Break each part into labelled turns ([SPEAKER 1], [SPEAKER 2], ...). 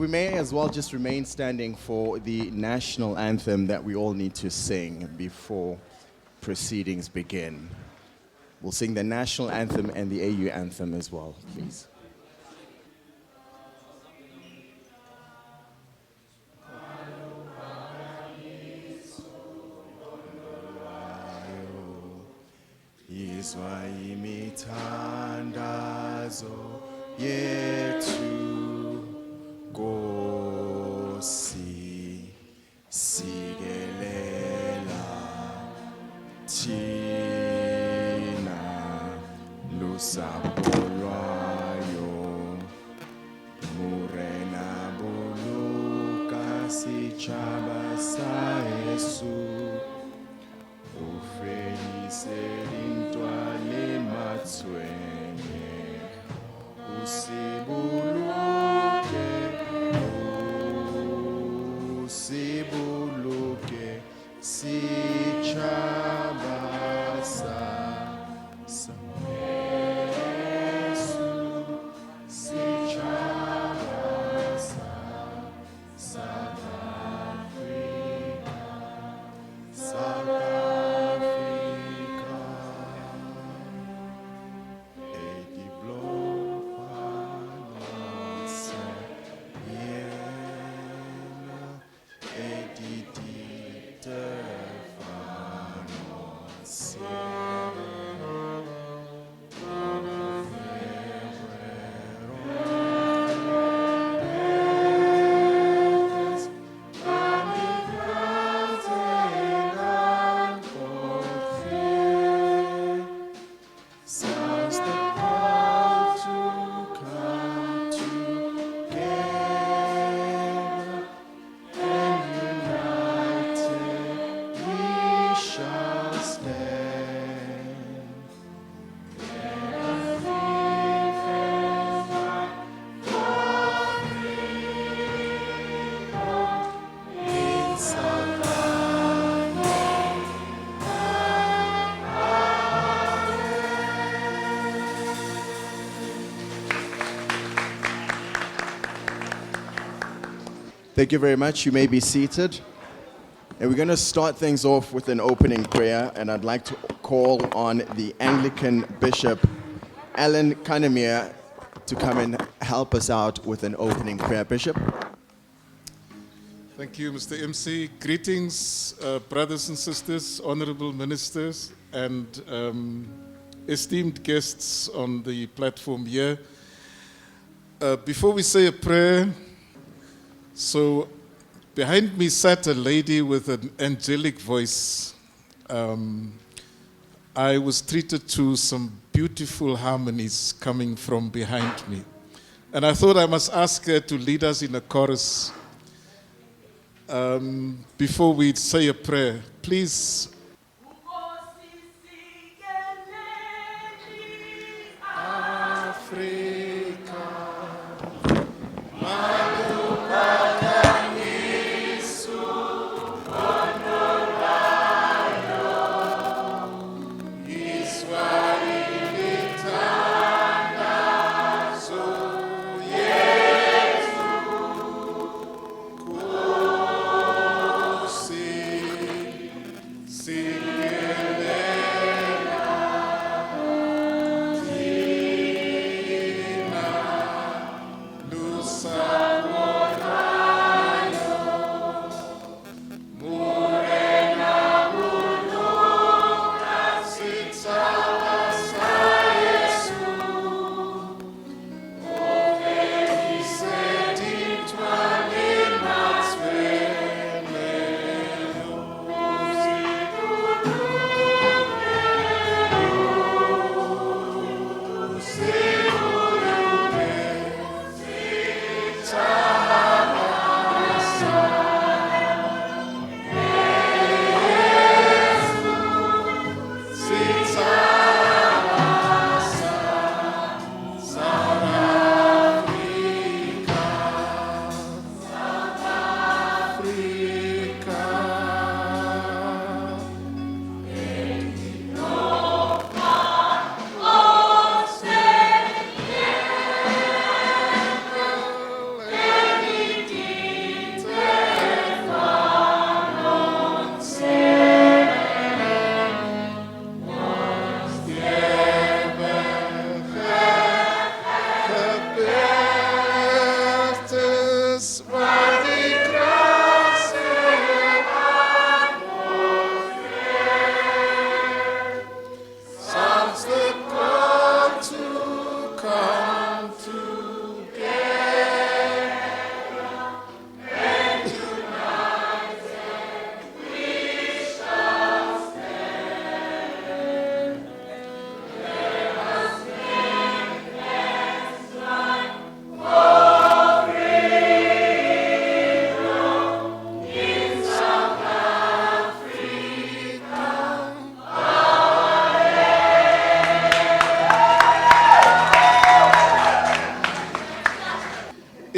[SPEAKER 1] we may as well just remain standing for the national anthem that we all need to sing before proceedings begin. We'll sing the national anthem and the AU anthem as well, please. Izwa imithandazo yethu Nkosi sikelela thina lusapho lwayo murena buluka sichaba sa Yesu ufeyise intwale matswenye usibuluke sichabasa sa Yesu sichabasa South Africa South Africa edi blokwanose yena edi ditefanose Sounds the call to come together and united we shall stand. Let us live and fight for freedom in South Thank you very much. You may be seated. And we're going to start things off with an opening prayer. And I'd like to call on the Anglican Bishop, Alan Kanamir, to come and help us out with an opening prayer. Bishop.
[SPEAKER 2] Thank you, Mr. MC. Greetings, brothers and sisters, honorable ministers, and esteemed guests on the platform here. Before we say a prayer, so behind me sat a lady with an angelic voice. I was treated to some beautiful harmonies coming from behind me. And I thought I must ask her to lead us in a chorus before we say a prayer. Please. See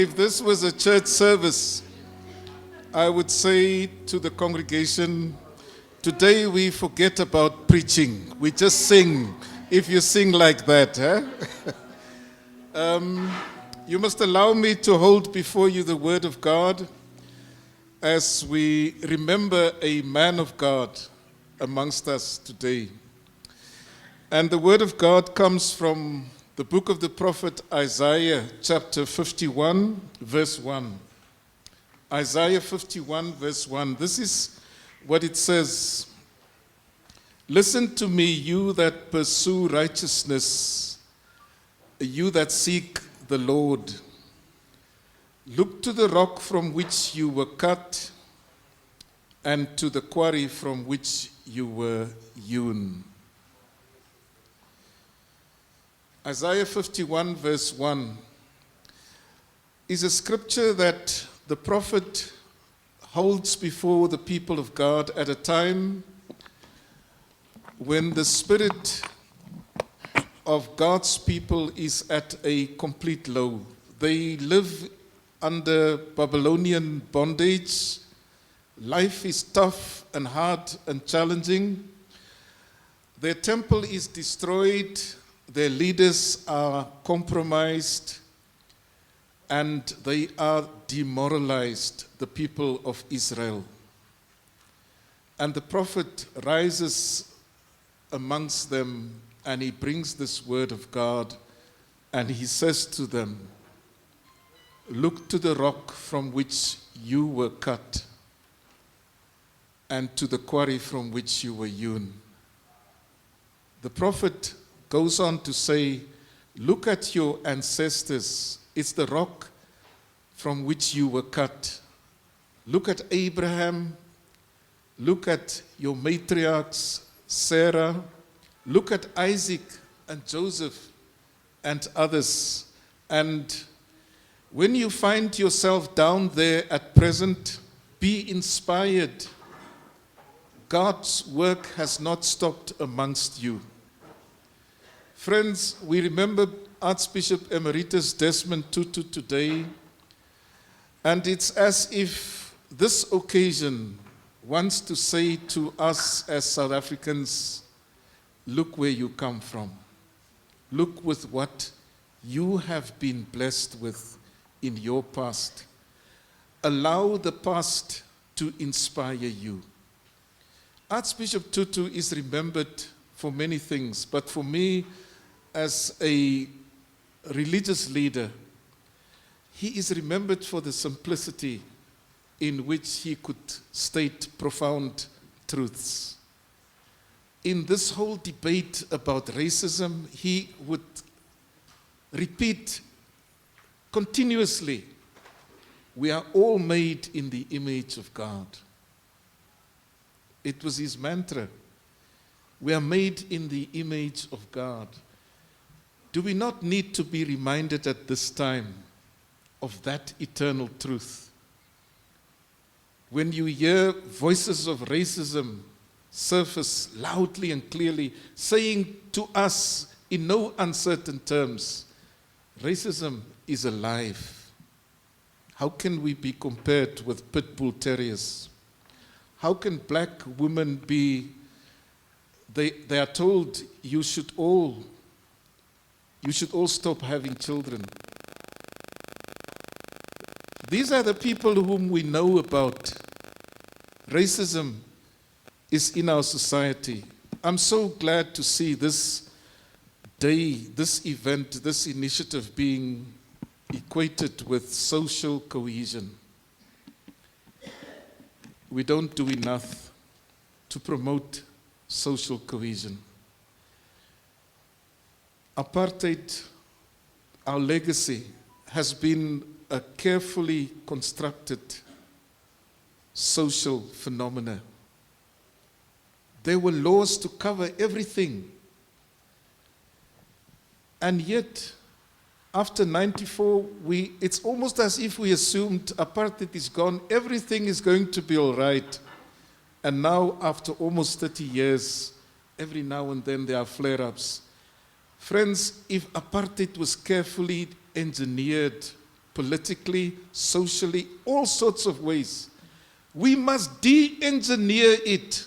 [SPEAKER 2] If this was a church service, I would say to the congregation, today we forget about preaching. We just sing. If you sing like that, you must allow me to hold before you the word of God as we remember a man of God amongst us today. And the word of God comes from the book of the prophet Isaiah, chapter 51, verse 1. Isaiah 51, verse 1. This is what it says. Listen to me, you that pursue righteousness, you that seek the Lord. Look to the rock from which you were cut, and to the quarry from which you were hewn. Isaiah 51, verse 1 is a scripture that the prophet holds before the people of God at a time when the spirit of God's people is at a complete low. They live under Babylonian bondage. Life is tough and hard and challenging. Their temple is destroyed. Their leaders are compromised. And they are demoralized, the people of Israel. And the prophet rises amongst them, and he brings this word of God, and he says to them, look to the rock from which you were cut, and to the quarry from which you were hewn. The prophet goes on to say, look at your ancestors. It's the rock from which you were cut. Look at Abraham. Look at your matriarchs, Sarah. Look at Isaac and Joseph and others. And when you find yourself down there at present, be inspired. God's work has not stopped amongst you. Friends, we remember Archbishop Emeritus Desmond Tutu today, and it's as if this occasion wants to say to us as South Africans, look where you come from. Look with what you have been blessed with in your past. Allow the past to inspire you. Archbishop Tutu is remembered for many things, but for me, as a religious leader, he is remembered for the simplicity in which he could state profound truths. In this whole debate about racism, he would repeat continuously, we are all made in the image of God. It was his mantra. We are made in the image of God. Do we not need to be reminded at this time of that eternal truth? When you hear voices of racism surface loudly and clearly, saying to us in no uncertain terms, racism is alive. How can we be compared with pit bull terriers? How can black women be, they are told you should all stop having children. These are the people whom we know about. Racism is in our society. I'm so glad to see this day, this event, this initiative being equated with social cohesion. We don't do enough to promote social cohesion. Apartheid, our legacy, has been a carefully constructed social phenomena. There were laws to cover everything. And yet, after 94, it's almost as if we assumed apartheid is gone, everything is going to be all right. And now, after almost 30 years, every now and then there are flare-ups. Friends, if apartheid was carefully engineered politically, socially, all sorts of ways. We must de-engineer it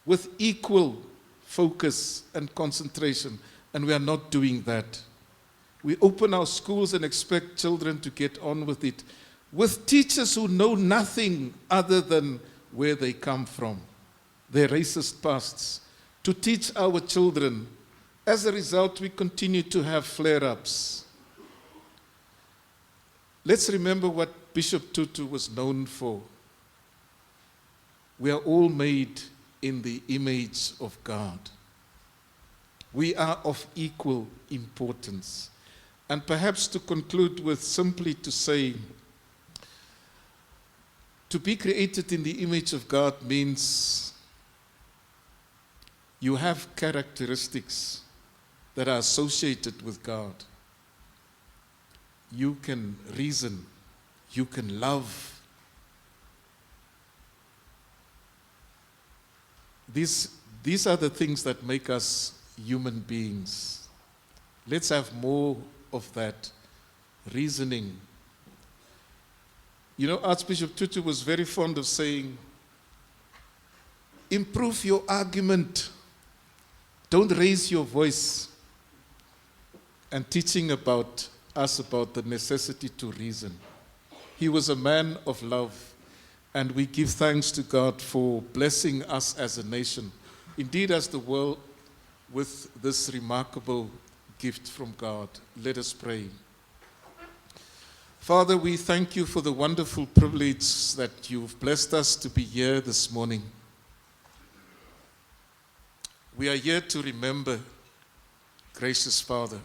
[SPEAKER 2] with equal focus and concentration, and we are not doing that. We open our schools and expect children to get on with it, with teachers who know nothing other than where they come from, their racist pasts, to teach our children. As a result, we continue to have flare-ups. Let's remember what Bishop Tutu was known for. We are all made in the image of God. We are of equal importance. And perhaps to conclude with simply to say, to be created in the image of God means you have characteristics that are associated with God. You can reason, you can love. These are the things that make us human beings. Let's have more of that reasoning. You know, Archbishop Tutu was very fond of saying, improve your argument. Don't raise your voice. And teaching us about the necessity to reason. He was a man of love, and we give thanks to God for blessing us as a nation, indeed as the world, with this remarkable gift from God. Let us pray. Father, we thank you for the wonderful privilege that you've blessed us to be here this morning. We are here to remember, gracious Father,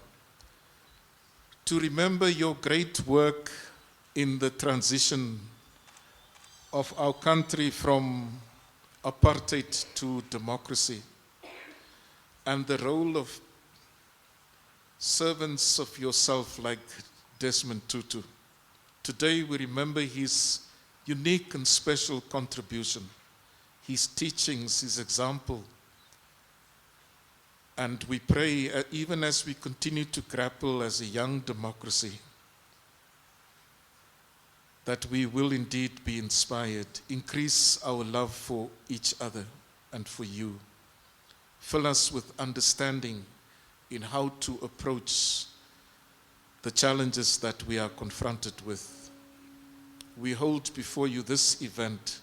[SPEAKER 2] to remember your great work in the transition of our country from apartheid to democracy, and the role of servants of yourself like Desmond Tutu. Today we remember his unique and special contribution, his teachings, his example. And we pray, even as we continue to grapple as a young democracy, that we will indeed be inspired, increase our love for each other and for you. Fill us with understanding in how to approach the challenges that we are confronted with. We hold before you this event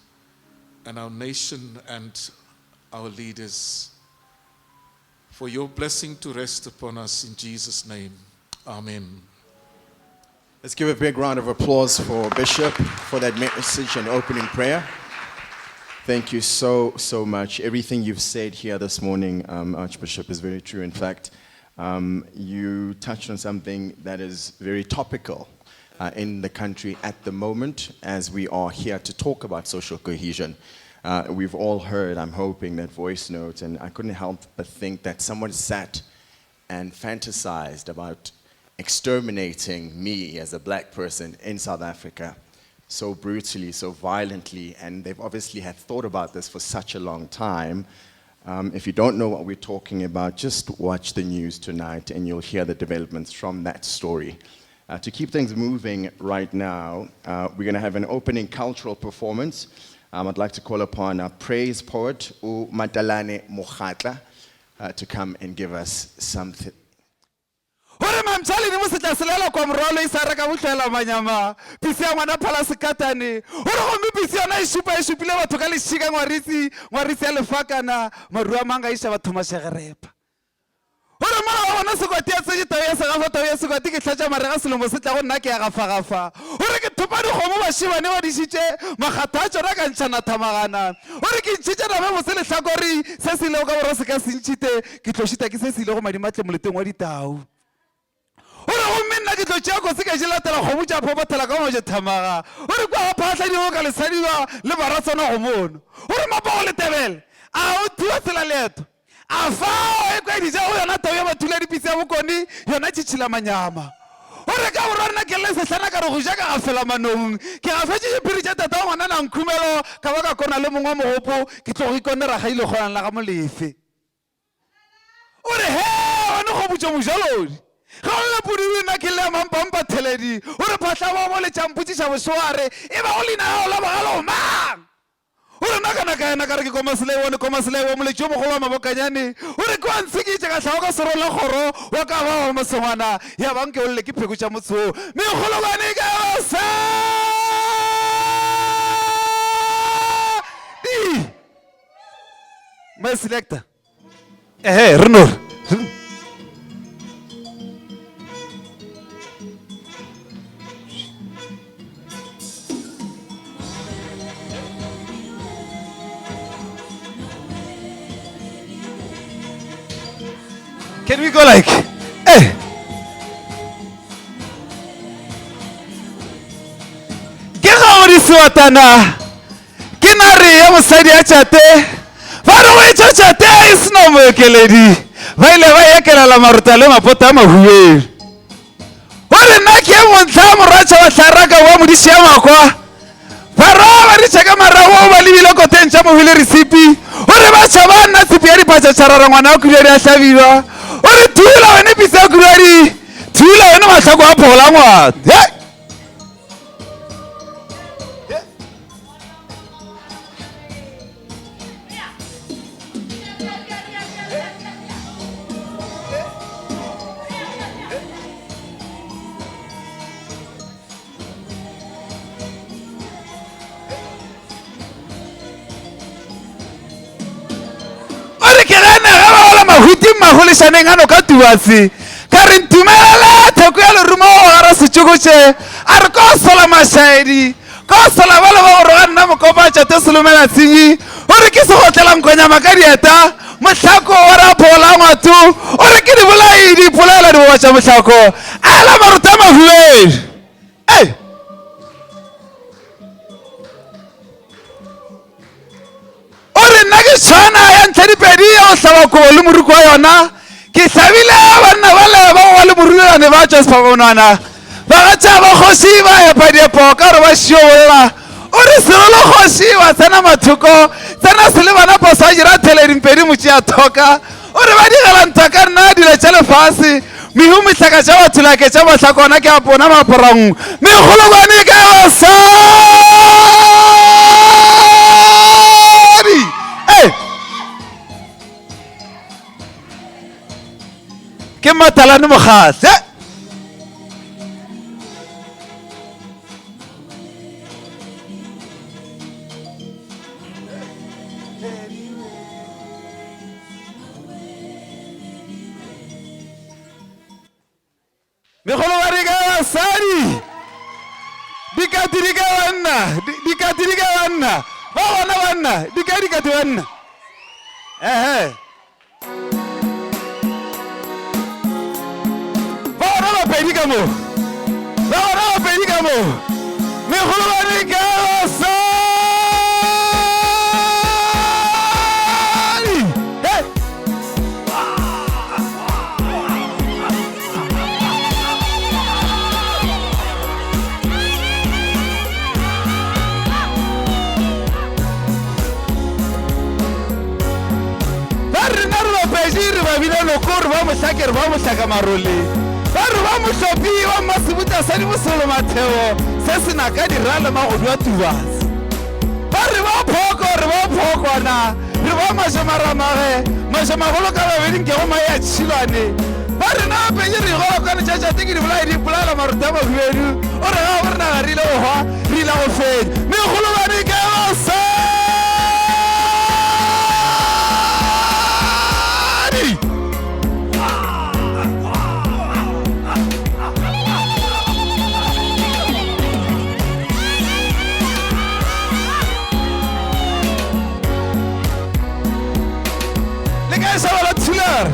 [SPEAKER 2] and our nation and our leaders, for your blessing to rest upon us in Jesus' name. Amen.
[SPEAKER 1] Let's give a big round of applause for Bishop for that message and opening prayer. Thank you so much. Everything you've said here this morning, Archbishop, is very true. In fact, you touched on something that is very topical in the country at the moment, as we are here to talk about social cohesion. We've all heard, I'm hoping, that voice notes, and I couldn't help but think that someone sat and fantasized about exterminating me as a black person in South Africa so brutally, so violently, and they've obviously had thought about this for such a long time. If you don't know what we're talking about, just watch the news tonight and you'll hear the developments from that story. To keep things moving right now, we're going to have an opening cultural performance. I'd like to call upon our praise poet, Matalane Mokhatla, to come and give us something.
[SPEAKER 3] I'm telling you, Mr. kwa mrolo isaraka mutela manyama. Pisia mwana pala sikatani. Oro mi pisia na ishupa le watu kali shika ngwarisi alefaka na marua manga isha watu mashagerepa. Oro mara wana sukotia seji tawia sukoti kitlacha marega silombo sitla gonna ke agafa. Oro ke tupani khomo bashiba ne wadishite makhatacho raka nchana tamagana. Oro ke nchicha na memo sele hlakori se sile o ka boro se ka sinchite ke tloshita ke se sile go madimatle moleteng wa ditau. Ora go menna ke tlo go se ka jela tela go botsa phopotela ka mo je thamaga. Ore kwa phahla di go ka lesadiwa le baratsona go mono. Ore mapo le tebele a o thuwa tsela leto. A fa e kwa di ja o yona tawe ba thula di pisa bokoni yona tshitshila manyama. Ore ka borana ke le sehlana ka re go ja ka gafela manong. Ke ga fetse phiri tsa tata ngwana na nkhumelo ka ba ka kona le mongwa mogopo ke tlo go ikonera ga ile go la ga molefe. Ore he ona go botsa mojalodi. ga o le pudi nna ke le mampampa theledi o re phatla mo le tšampotšiša bošoare e ba go lena o la bagalo mang o re nna kana ka re ke komaselebo moletšo mogolo wa mabokanyane o re kwa ntshekitše ka tlhago ka serola kgoro wa ka ba wa mosengwana ya banke o lle ke pheko tša motse o megologwane ka basa my selector Renor can we go like ke ga o di swatana ke nare ya mosadi ya tšate ba re go etšatšate e sena moekeledi ba ile ba ekelela maruta le mapota a mahueng o re nna ke montla moratšha wa tlaraka wa modiši ya makwa ba roa ba ditšha ka marago ba lebile koteng tša mohule resipi o re batšha ba nna tshepi ya dipatšatšharara ngwana wa kudadi a hlabiwa o re thula wene pisa ya kudadi thula wene mahlako a phola ngwana mahulišaneng ano ka tubatse ka re ntumelela theko ya lerumo o gara setšokotše a re ko sola mašaedi ko sola ba le ba gore ga nna mokopa tšate selomela tsenyi o re ke se gotlela nkonyama ka dieta mohlako wa re a phola ngwatu o re ke di bolai di polela di bobatša mohlako a la maruta a mahuedi o re nna ke tshwana ya ntlhadipedi ya go hlaba kobo le moriko wa yona ke hlabile banna ba le ba go le morulelane ba tšwa sefabanwana ba gatša ba kgoši ba epa diepo ka gore ba šiobolola o re serolo kgoši wa tsena mathoko tsena se le bana poso a dira theledimpedi motši a thoka o re ba digalanta ka nna dilo tša lefase mehu mehlaka tša bathulake tša mahlakona ke a pona maporang megolokwane ka basadi ke matalane mokgahle megologwane ka basadi dikati di ka banna ba gona banna dikati banna bapedi ka mo megologwane ka basadi ba rena re bapedi re babile lokore ba mohlakere ba mohlaka marole ba re ba mošopi wa mmasebutla sa dimosolo matheo se sena ka dirale magodu a tubatse ba re ba phokwana re ba mašamaramage mašamagolo ka babeding ke go mae a tšhilwane ba rena bapeje re igolokwane tšatšate ke di bolai di polela maruta a mahuedu o re ga bo re naga re ile go hwa re ile go fenya megologwane ka basadi esa va la titular.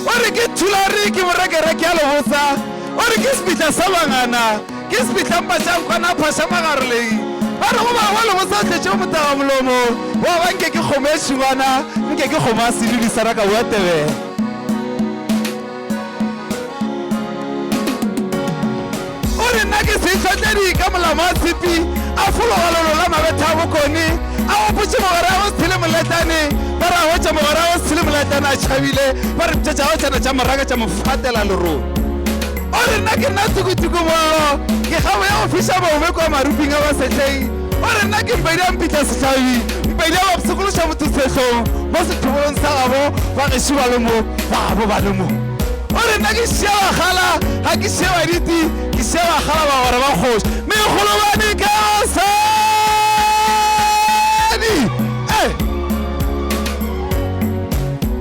[SPEAKER 3] Ore ke tulari ke moreke ke a lobosa. Ore ke spitla sa bangana. Ke spitla mpasang kwana phasa magarlei. Ba re go ba wa lobosa tletse mo taga molomo. Wa banke ke kgome tshwana, nke ke kgoma silili saraka wa tebe. re nna ke sehlotledi ka molama tshipi a fologololo la mabetha a bokone a opotse mogare a go se tshele moletane ba ra hotša mogare a go se tshele moletane a tšhabile ba re tšetša go tšana tša moraga tša mofatela lerong o re nna ke nna tukutuku mollo ke kgabo ya go fiša baome kwa maruping a basetlhei o re nna ke mpedi a mpitla setšhabi mpedi a bapsekološa motho setlhong mo sethobolong sa gabo ba gešo ba le mo ba gabo ba le mo o re nna ke šea bagala ga ke šea baditi ke šea bagala ba gore ba kgoši megolobane ka basadi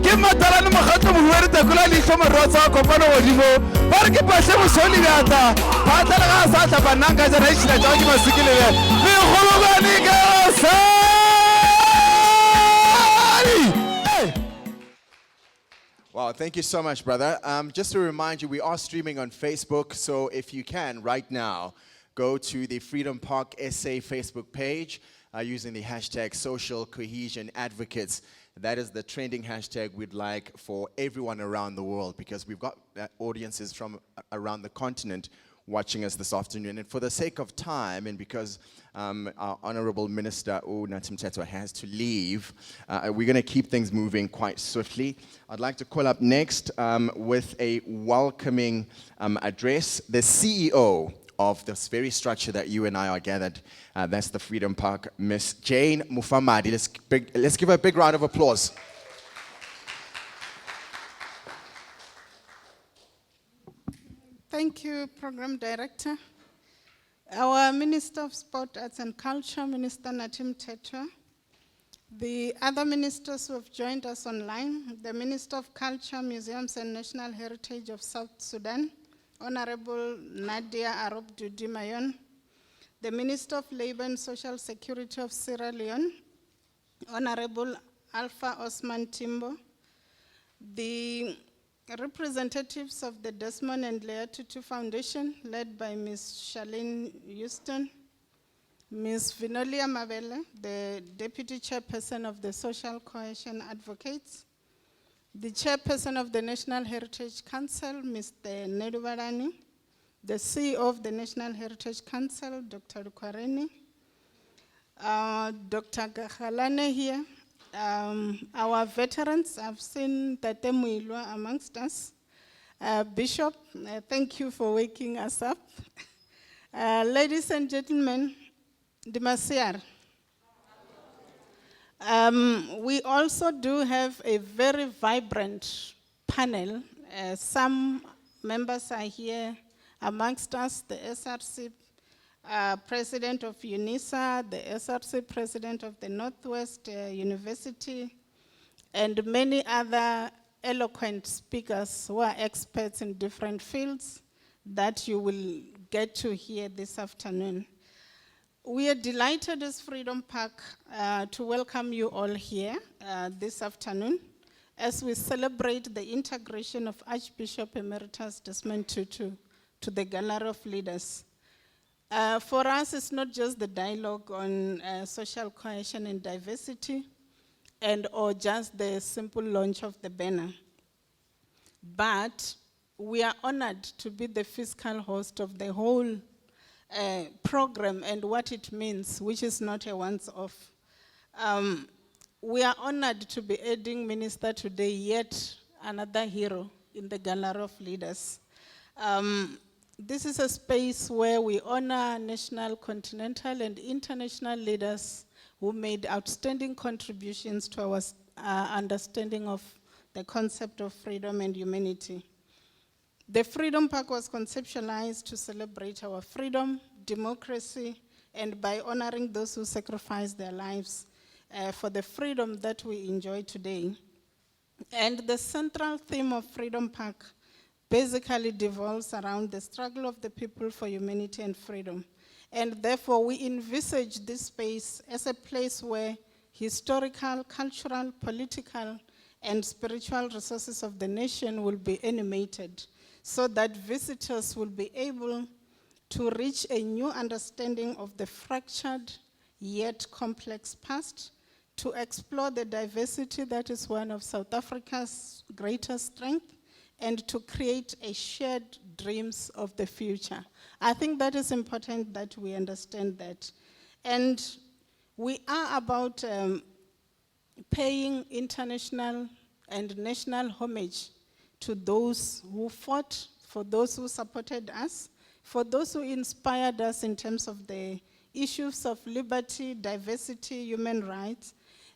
[SPEAKER 3] ke matalane mogatlo mohuere takola leitlho morotsa wa kopano godimo ba re ke patlhe bosoli bjata batlale ga a sa tlapa nnang ka jana ešila tšao ke masekelebe megolobane ka basadi.
[SPEAKER 1] Wow, thank you so much, brother. Just to remind you, we are streaming on Facebook, so if you can, right now, go to the Freedom Park SA Facebook page using the hashtag Social Cohesion Advocates. That is the trending hashtag we'd like for everyone around the world, because we've got audiences from around the continent watching us this afternoon. And for the sake of time, and because our Honorable Minister Nathi Mthethwa has to leave, we're going to keep things moving quite swiftly. I'd like to call up next with a welcoming address, the CEO of this very structure that you and I are gathered. That's the Freedom Park, Miss Jane Mufamadi. Let's give her a big round of applause.
[SPEAKER 4] Thank you, Program Director. Our Minister of Sport, Arts and Culture, Minister Nathi Mthethwa. The other ministers who have joined us online, the Minister of Culture, Museums and National Heritage of South Sudan, Honorable Nadia Arop Dudi Mayon, the Minister of Labor and Social Security of Sierra Leone, Honorable Alpha Osman Timbo, the representatives of the Desmond and Leah Tutu Foundation, led by Ms. Charlene Houston, Ms. Vinolia Mabele, the Deputy Chairperson of the Social Cohesion Advocates, the Chairperson of the National Heritage Council, Mr. Nedu Barani, the CEO of the National Heritage Council, Dr. Kwareni, Dr. Gakhalane here, our veterans. I've seen Tate Muilwa amongst us. Bishop, thank you for waking us up. Ladies and gentlemen, Dimasiar. We also do have a very vibrant panel. Some members are here amongst us, the SRC President of UNISA, the SRC President of the Northwest University, and many other eloquent speakers who are experts in different fields that you will get to hear this afternoon. We are delighted as Freedom Park to welcome you all here this afternoon as we celebrate the integration of Archbishop Emeritus Desmond Tutu to the Gallery of Leaders. For us, it's not just the dialogue on social cohesion and diversity or just the simple launch of the banner, but we are honored to be the fiscal host of the whole program and what it means, which is not a once-off. We are honored to be adding Minister today, yet another hero in the Gallery of Leaders. This is a space where we honor national, continental, and international leaders who made outstanding contributions to our understanding of the concept of freedom and humanity. The Freedom Park was conceptualized to celebrate our freedom, democracy, and by honoring those who sacrificed their lives for the freedom that we enjoy today. And the central theme of Freedom Park basically devolves around the struggle of the people for humanity and freedom. And therefore, we envisage this space as a place where historical, cultural, political, and spiritual resources of the nation will be animated, so that visitors will be able to reach a new understanding of the fractured yet complex past, to explore the diversity that is one of South Africa's greatest strength, and to create a shared dreams of the future. I think that is important that we understand that. And we are about paying international and national homage to those who fought, for those who supported us, for those who inspired us in terms of the issues of liberty, diversity, human rights.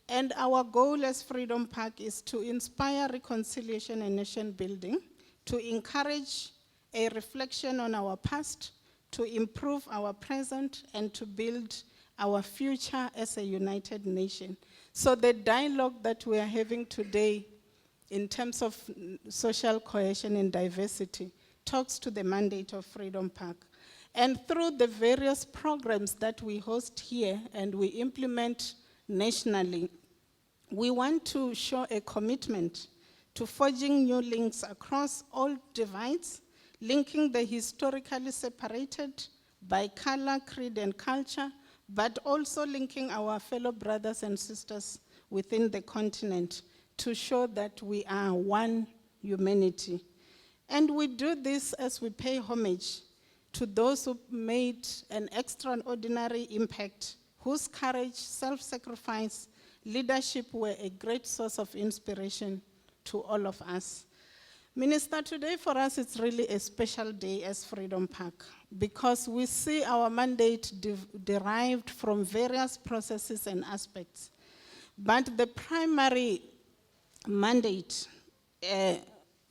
[SPEAKER 4] And our goal as Freedom Park is to inspire reconciliation and nation building, to encourage a reflection on our past, to improve our present, and to build our future as a united nation. So the dialogue that we are having today in terms of social cohesion and diversity talks to the mandate of Freedom Park. And through the various programs that we host here and we implement nationally, we want to show a commitment to forging new links across all divides, linking the historically separated by color, creed, and culture, but also linking our fellow brothers and sisters within the continent to show that we are one humanity. And we do this as we pay homage to those who made an extraordinary impact, whose courage, self-sacrifice, leadership were a great source of inspiration to all of us. Minister, today for us it's really a special day as Freedom Park because we see our mandate derived from various processes and aspects. But the primary mandate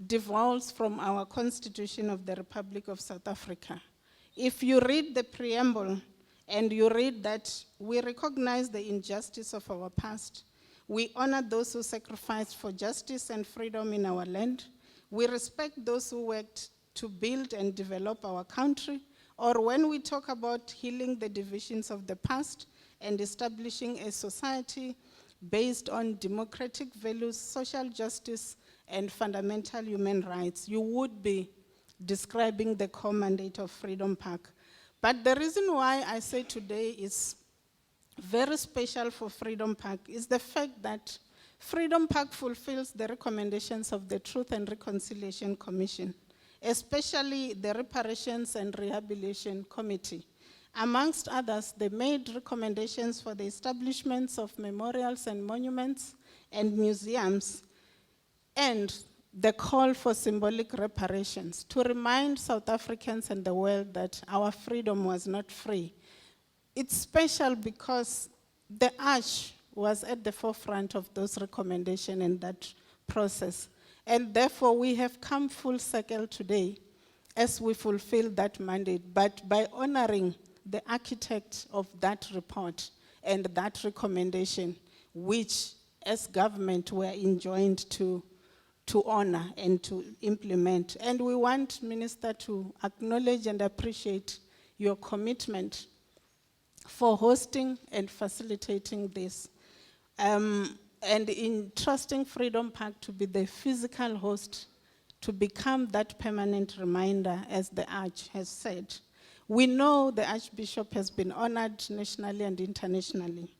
[SPEAKER 4] devolves from our Constitution of the Republic of South Africa. If you read the preamble and you read that we recognize the injustice of our past, we honor those who sacrificed for justice and freedom in our land, we respect those who worked to build and develop our country, or when we talk about healing the divisions of the past and establishing a society based on democratic values, social justice, and fundamental human rights, you would be describing the core mandate of Freedom Park. But the reason why I say today is very special for Freedom Park is the fact that Freedom Park fulfills the recommendations of the Truth and Reconciliation Commission, especially the Reparations and Rehabilitation Committee. Amongst others, they made recommendations for the establishments of memorials and monuments and museums, and the call for symbolic reparations to remind South Africans and the world that our freedom was not free. It's special because the Arch was at the forefront of those recommendations and that process. And therefore, we have come full circle today as we fulfill that mandate, but by honoring the architect of that report and that recommendation, which as government we're enjoined to honor and to implement. And we want, Minister, to acknowledge and appreciate your commitment for hosting and facilitating this. And in trusting Freedom Park to be the physical host, to become that permanent reminder, as the Arch has said. We know the Archbishop has been honored nationally and internationally,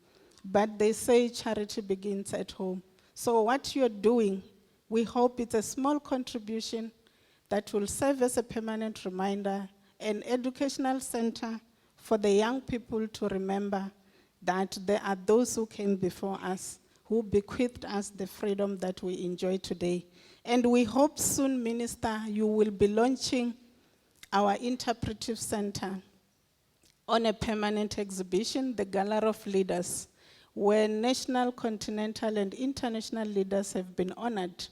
[SPEAKER 4] but they say charity begins at home. So what you're doing, we hope it's a small contribution that will serve as a permanent reminder, an educational center for the young people to remember that there are those who came before us, who bequeathed us the freedom that we enjoy today. And we hope soon, Minister, you will be launching our interpretive center on a permanent exhibition, the Gallery of Leaders, where national, continental, and international leaders have been honored,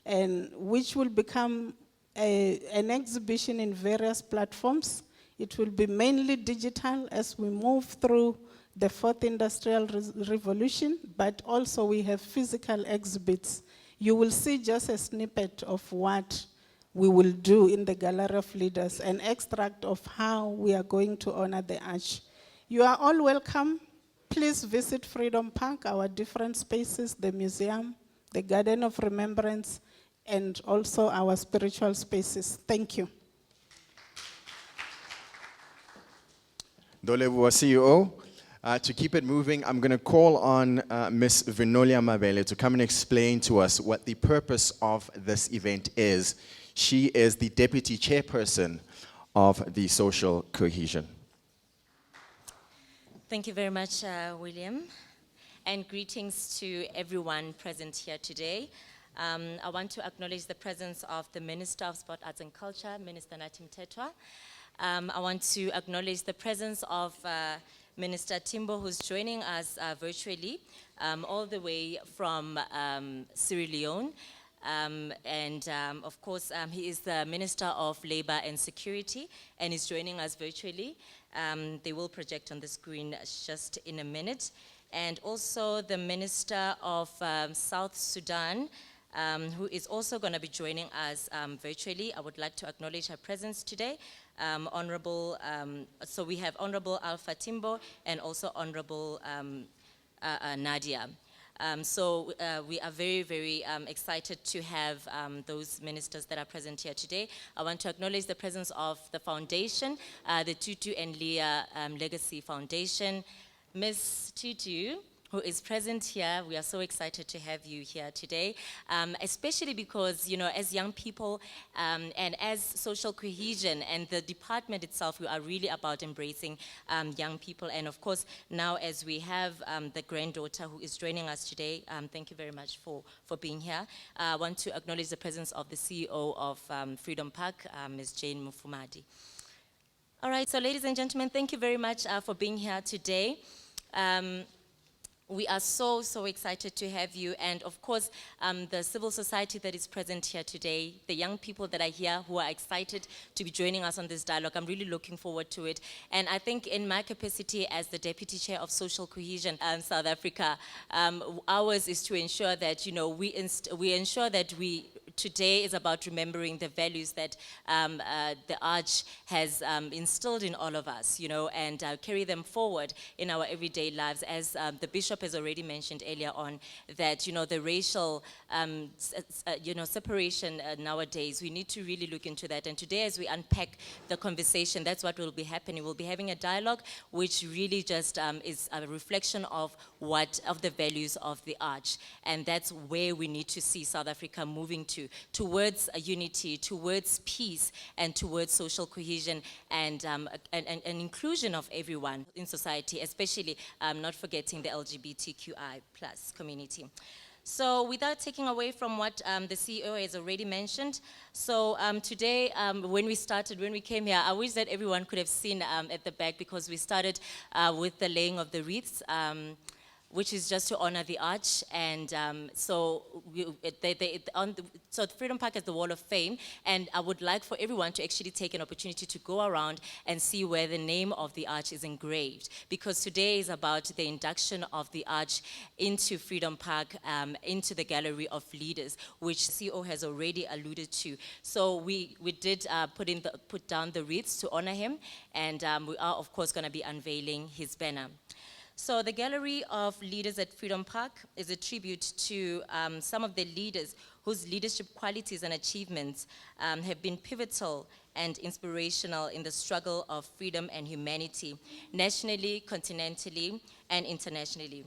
[SPEAKER 4] and which will become an exhibition in various platforms. It will be mainly digital as we move through the fourth industrial revolution, but also we have physical exhibits. You will see just a snippet of what we will do in the Gallery of Leaders, an extract of how we are going to honor the Arch. You are all welcome. Please visit Freedom Park, our different spaces, the museum, the Garden of Remembrance, and also our spiritual spaces. Thank you.
[SPEAKER 1] Dolevu, CEO. To keep it moving, I'm going to call on Ms. Vinolia Mabele to come and explain to us what the purpose of this event is. She is the deputy chairperson of the Social Cohesion.
[SPEAKER 5] Thank you very much, William. And greetings to everyone present here today. I want to acknowledge the presence of the Minister of Sport, Arts and Culture, Minister Natim Tetwa. I want to acknowledge the presence of Minister Timbo, who's joining us virtually, all the way from Sierra Leone. Of course, he is the Minister of Labor and Security, and is joining us virtually. They will project on the screen just in a minute. And also the Minister of South Sudan, who is also going to be joining us virtually. I would like to acknowledge her presence today. So we have Honorable Alpha Timbo and also Honorable Nadia. We are very, very excited to have those ministers that are present here today. I want to acknowledge the presence of the foundation, the Tutu and Leah Legacy Foundation. Ms. Tutu, who is present here, we are so excited to have you here today, especially because, you know, as young people and as social cohesion and the department itself, we are really about embracing young people. And of course, now as we have the granddaughter who is joining us today, thank you very much for being here. I want to acknowledge the presence of the CEO of Freedom Park, Ms. Jane Mufumadi. All right, so ladies and gentlemen, thank you very much for being here today. We are so, so excited to have you, and of course, the civil society that is present here today, the young people that are here who are excited to be joining us on this dialogue. I'm really looking forward to it. And I think in my capacity as the Deputy Chair of Social Cohesion in South Africa, ours is to ensure that, you know, we ensure that today is about remembering the values that the Arch has instilled in all of us, you know, and carry them forward in our everyday lives. As the Bishop has already mentioned earlier on, that, you know, the racial, separation nowadays, we need to really look into that. And today, as we unpack the conversation, that's what will be happening. We'll be having a dialogue which really just is a reflection of the values of the Arch. And that's where we need to see South Africa moving towards unity, towards peace, and towards social cohesion and inclusion of everyone in society, especially not forgetting the LGBTQI+ community. So without taking away from what the CEO has already mentioned, so today when we came here, I wish that everyone could have seen at the back, because we started with the laying of the wreaths, which is just to honor the Arch. And so Freedom Park has the Wall of Fame, and I would like for everyone to actually take an opportunity to go around and see where the name of the Arch is engraved, because today is about the induction of the Arch into Freedom Park, into the Gallery of Leaders, which CEO has already alluded to. So we did put down the wreaths to honor him, and we are of course going to be unveiling his banner. So the Gallery of Leaders at Freedom Park is a tribute to some of the leaders whose leadership qualities and achievements have been pivotal and inspirational in the struggle of freedom and humanity, nationally, continentally, and internationally.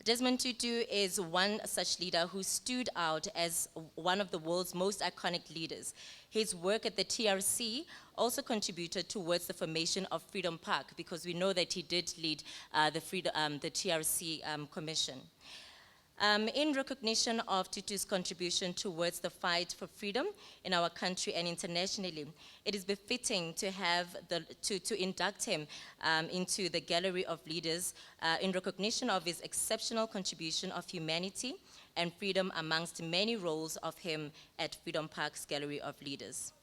[SPEAKER 5] Desmond Tutu is one such leader who stood out as one of the world's most iconic leaders. His work at the TRC also contributed towards the formation of Freedom Park, because we know that he did lead the TRC Commission. In recognition of Tutu's contribution towards the fight for freedom in our country and internationally, it is befitting to induct him into the Gallery of Leaders in recognition of his exceptional contribution of humanity and freedom amongst many roles of him at Freedom Park's Gallery of Leaders.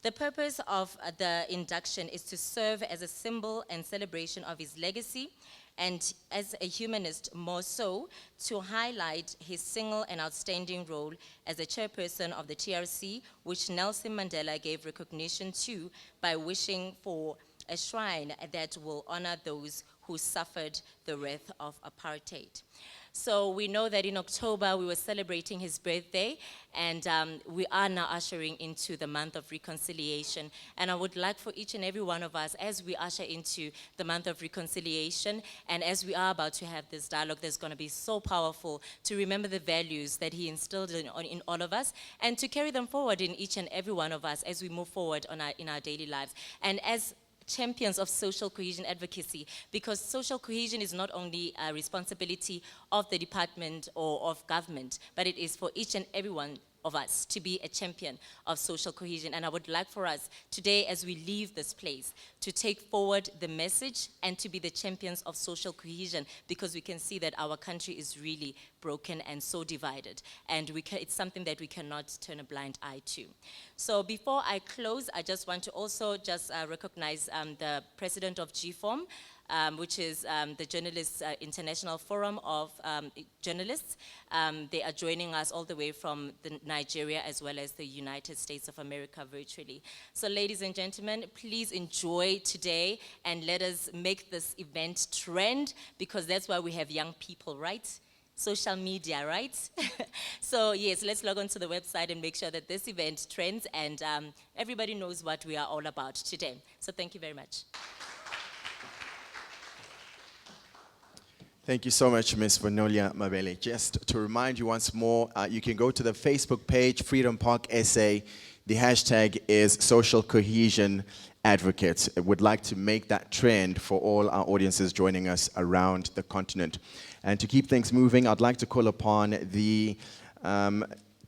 [SPEAKER 5] The purpose of the induction is to serve as a symbol and celebration of his legacy, and as a humanist, more so, to highlight his single and outstanding role as a chairperson of the TRC, which Nelson Mandela gave recognition to by wishing for a shrine that will honor those who suffered the wrath of apartheid. So we know that in October we were celebrating his birthday, and we are now ushering into the month of reconciliation. And I would like for each and every one of us, as we usher into the month of reconciliation, and as we are about to have this dialogue that's going to be so powerful, to remember the values that he instilled in all of us, and to carry them forward in each and every one of us as we move forward in our daily lives. And as champions of social cohesion advocacy, because social cohesion is not only a responsibility of the department or of government, but it is for each and every one of us to be a champion of social cohesion. And I would like for us today, as we leave this place, to take forward the message and to be the champions of social cohesion, because we can see that our country is really broken and so divided. And it's something that we cannot turn a blind eye to. So before I close, I just want to also just recognize the president of GFORM, which is the Journalists International Forum of Journalists. They are joining us all the way from Nigeria as well as the United States of America virtually. So ladies and gentlemen, please enjoy today and let us make this event trend, because that's why we have young people, right? Social media, right? So yes, let's log on to the website and make sure that this event trends and everybody knows what we are all about today. So thank you very much.
[SPEAKER 1] Thank you so much, Ms. Vinolia Mabele. Just to remind you once more, you can go to the Facebook page, Freedom Park SA. The hashtag is Social Cohesion Advocates. I would like to make that trend for all our audiences joining us around the continent. And to keep things moving, I'd like to call upon the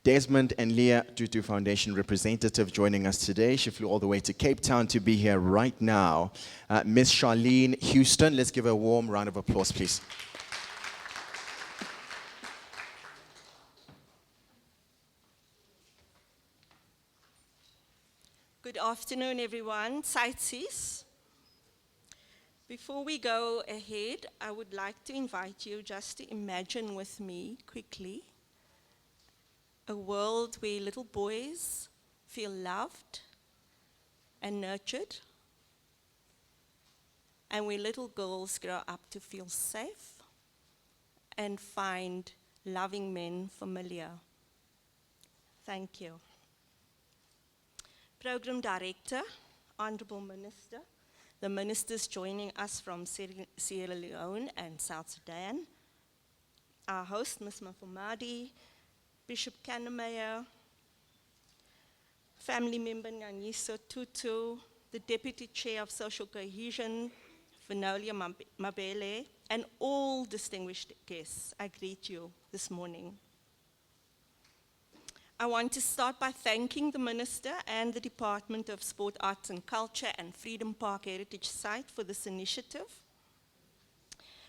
[SPEAKER 1] Desmond and Leah Tutu Foundation representative joining us today. She flew all the way to Cape Town to be here right now. Ms. Charlene Houston, let's give her a warm round of applause, please.
[SPEAKER 6] Good afternoon, everyone. Sightseers. Before we go ahead, I would like to invite you just to imagine with me quickly a world where little boys feel loved and nurtured, and where little girls grow up to feel safe and find loving men familiar. Thank you. Program Director, Honorable Minister, the ministers joining us from Sierra Leone and South Sudan, our host, Ms. Mafumadi, Bishop Kannemeyer, family member Nyaniso Tutu, the Deputy Chair of Social Cohesion, Vinolia Mabele, and all distinguished guests, I greet you this morning. I want to start by thanking the Minister and the Department of Sport, Arts and Culture and Freedom Park Heritage Site for this initiative.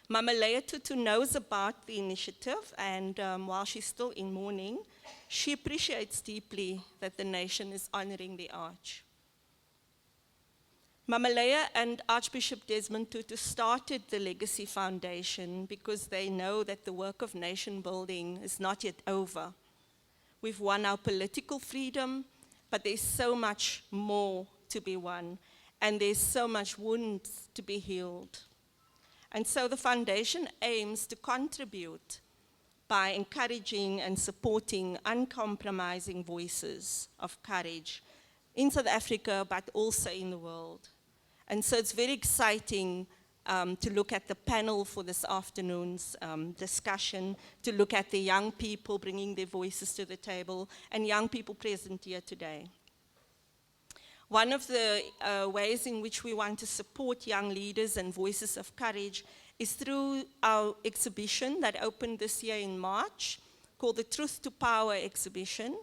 [SPEAKER 6] Mama Leah Tutu knows about the initiative, and while she's still in mourning, she appreciates deeply that the nation is honoring the Arch. Mama Leah and Archbishop Desmond Tutu started the Legacy Foundation because they know that the work of nation building is not yet over. We've won our political freedom, but there's so much more to be won, and there's so much wounds to be healed. And so the foundation aims to contribute by encouraging and supporting uncompromising voices of courage in South Africa, but also in the world. And so it's very exciting to look at the panel for this afternoon's discussion, to look at the young people bringing their voices to the table, and young people present here today. One of the ways in which we want to support young leaders and voices of courage is through our exhibition that opened this year in March, called the Truth to Power exhibition.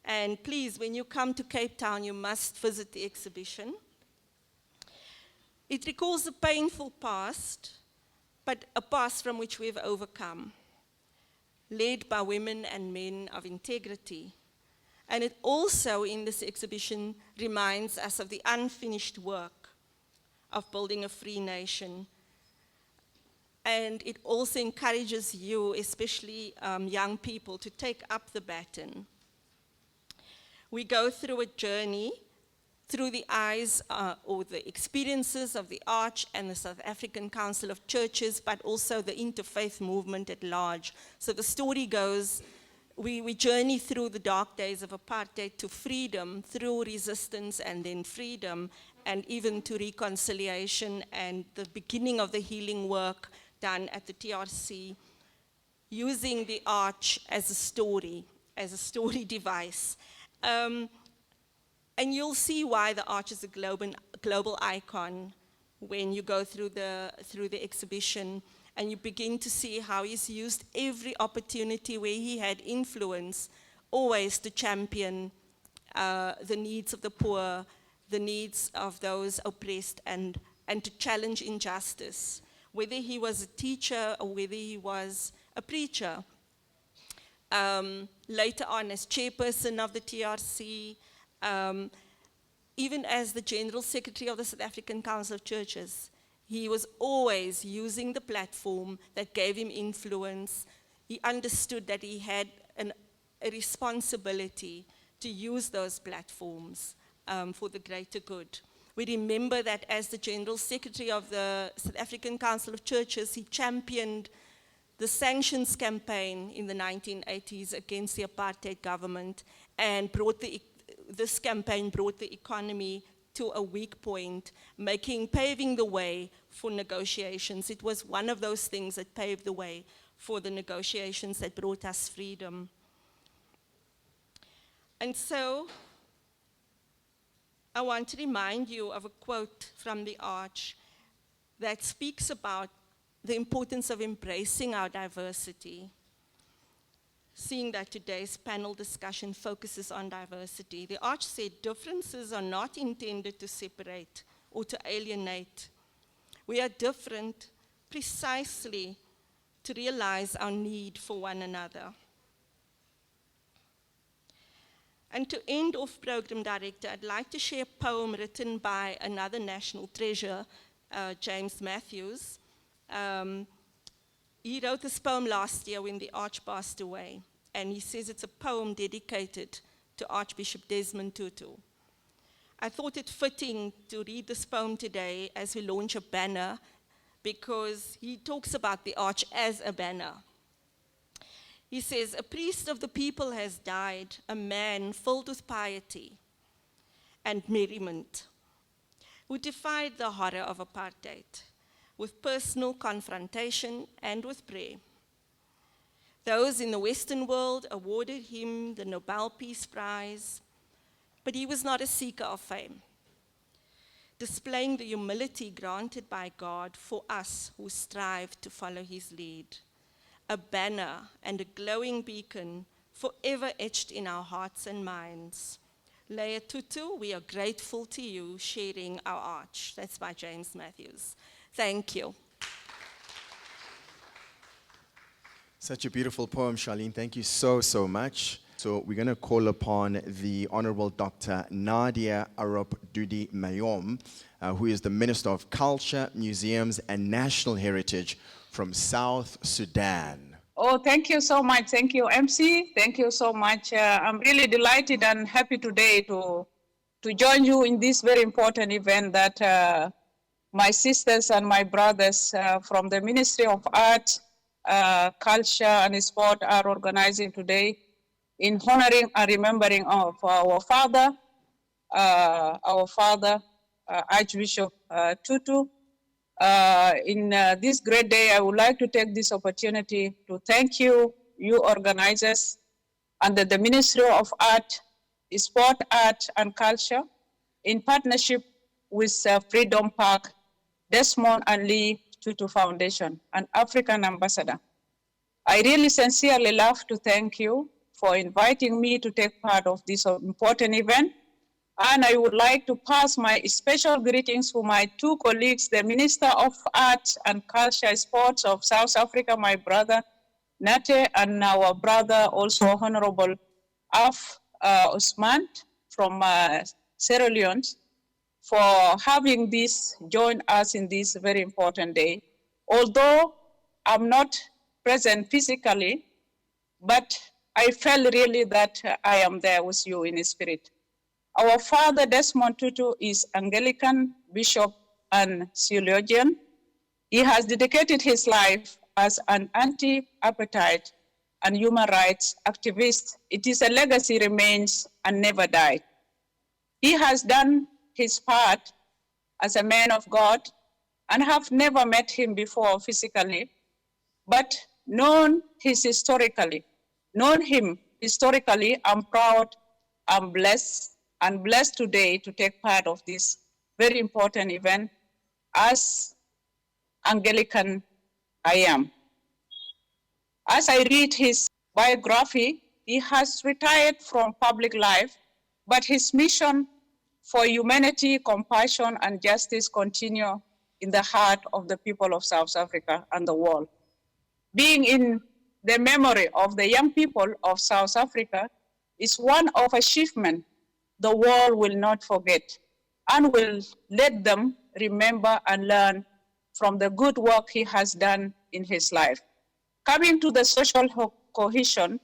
[SPEAKER 6] And please, when you come to Cape Town, you must visit the exhibition. It recalls a painful past, but a past from which we've overcome, led by women and men of integrity. And it also, in this exhibition, reminds us of the unfinished work of building a free nation. And it also encourages you, especially young people, to take up the baton. We go through a journey through the eyes or the experiences of the Arch and the South African Council of Churches, but also the interfaith movement at large. So the story goes, we journey through the dark days of apartheid to freedom, through resistance and then freedom, and even to reconciliation and the beginning of the healing work done at the TRC, using the Arch as a story device. And you'll see why the Arch is a global icon when you go through the exhibition, and you begin to see how he's used every opportunity where he had influence, always to champion the needs of the poor, the needs of those oppressed, and to challenge injustice, whether he was a teacher or whether he was a preacher. Later on as chairperson of the TRC, even as the General Secretary of the South African Council of Churches, he was always using the platform that gave him influence. He understood that he had a responsibility to use those platforms for the greater good. We remember that as the General Secretary of the South African Council of Churches, he championed the sanctions campaign in the 1980s against the apartheid government, and this campaign brought the economy to a weak point, paving the way for negotiations. It was one of those things that paved the way for the negotiations that brought us freedom. And so, I want to remind you of a quote from the Arch that speaks about the importance of embracing our diversity. Seeing that today's panel discussion focuses on diversity, the Arch said, differences are not intended to separate or to alienate. We are different precisely to realize our need for one another. And to end off, Program Director, I'd like to share a poem written by another national treasure, James Matthews. He wrote this poem last year when the Arch passed away, and he says it's a poem dedicated to Archbishop Desmond Tutu. I thought it fitting to read this poem today as we launch a banner, because he talks about the Arch as a banner. He says, a priest of the people has died, a man filled with piety and merriment, who defied the horror of apartheid with personal confrontation and with prayer. Those in the Western world awarded him the Nobel Peace Prize, but he was not a seeker of fame, displaying the humility granted by God for us who strive to follow his lead. A banner and a glowing beacon forever etched in our hearts and minds. Leah, Tutu, we are grateful to you sharing our Arch. That's by James Matthews. Thank you.
[SPEAKER 1] Such a beautiful poem, Charlene. Thank you so, so much. So we're going to call upon the Honorable Dr. Nadia Arop Dudi Mayom, who is the Minister of Culture, Museums, and National Heritage from South Sudan.
[SPEAKER 7] Oh, thank you so much. Thank you, MC. Thank you so much. I'm really delighted and happy today to join you in this very important event that my sisters and my brothers from the Ministry of Art, Culture and Sport are organizing today in honoring and remembering of our father, Archbishop Tutu. In this great day, I would like to take this opportunity to thank you, you organizers, under the Ministry of Art, Sport, Art and Culture, in partnership with Freedom Park, Desmond and Leah Tutu Foundation, and African Ambassador. I really sincerely love to thank you for inviting me to take part of this important event. And I would like to pass my special greetings to my two colleagues, the Minister of Art and Culture Sports of South Africa, my brother Nate, and our brother also Honorable Usman from Sierra Leone, for having join us in this very important day. Although I'm not present physically, but I felt really that I am there with you in spirit. Our father, Desmond Tutu, is Anglican bishop and theologian. He has dedicated his life as an anti-apartheid and human rights activist. It is a legacy remains and never die. He has done his part as a man of God and have never met him before physically, but known him historically. I'm proud, I'm blessed, and blessed today to take part of this very important event as Anglican I am. As I read his biography, he has retired from public life, but his mission for humanity, compassion, and justice continue in the heart of the people of South Africa and the world. Being in the memory of the young people of South Africa is one of achievement the world will not forget and will let them remember and learn from the good work he has done in his life. Coming to the social cohesion,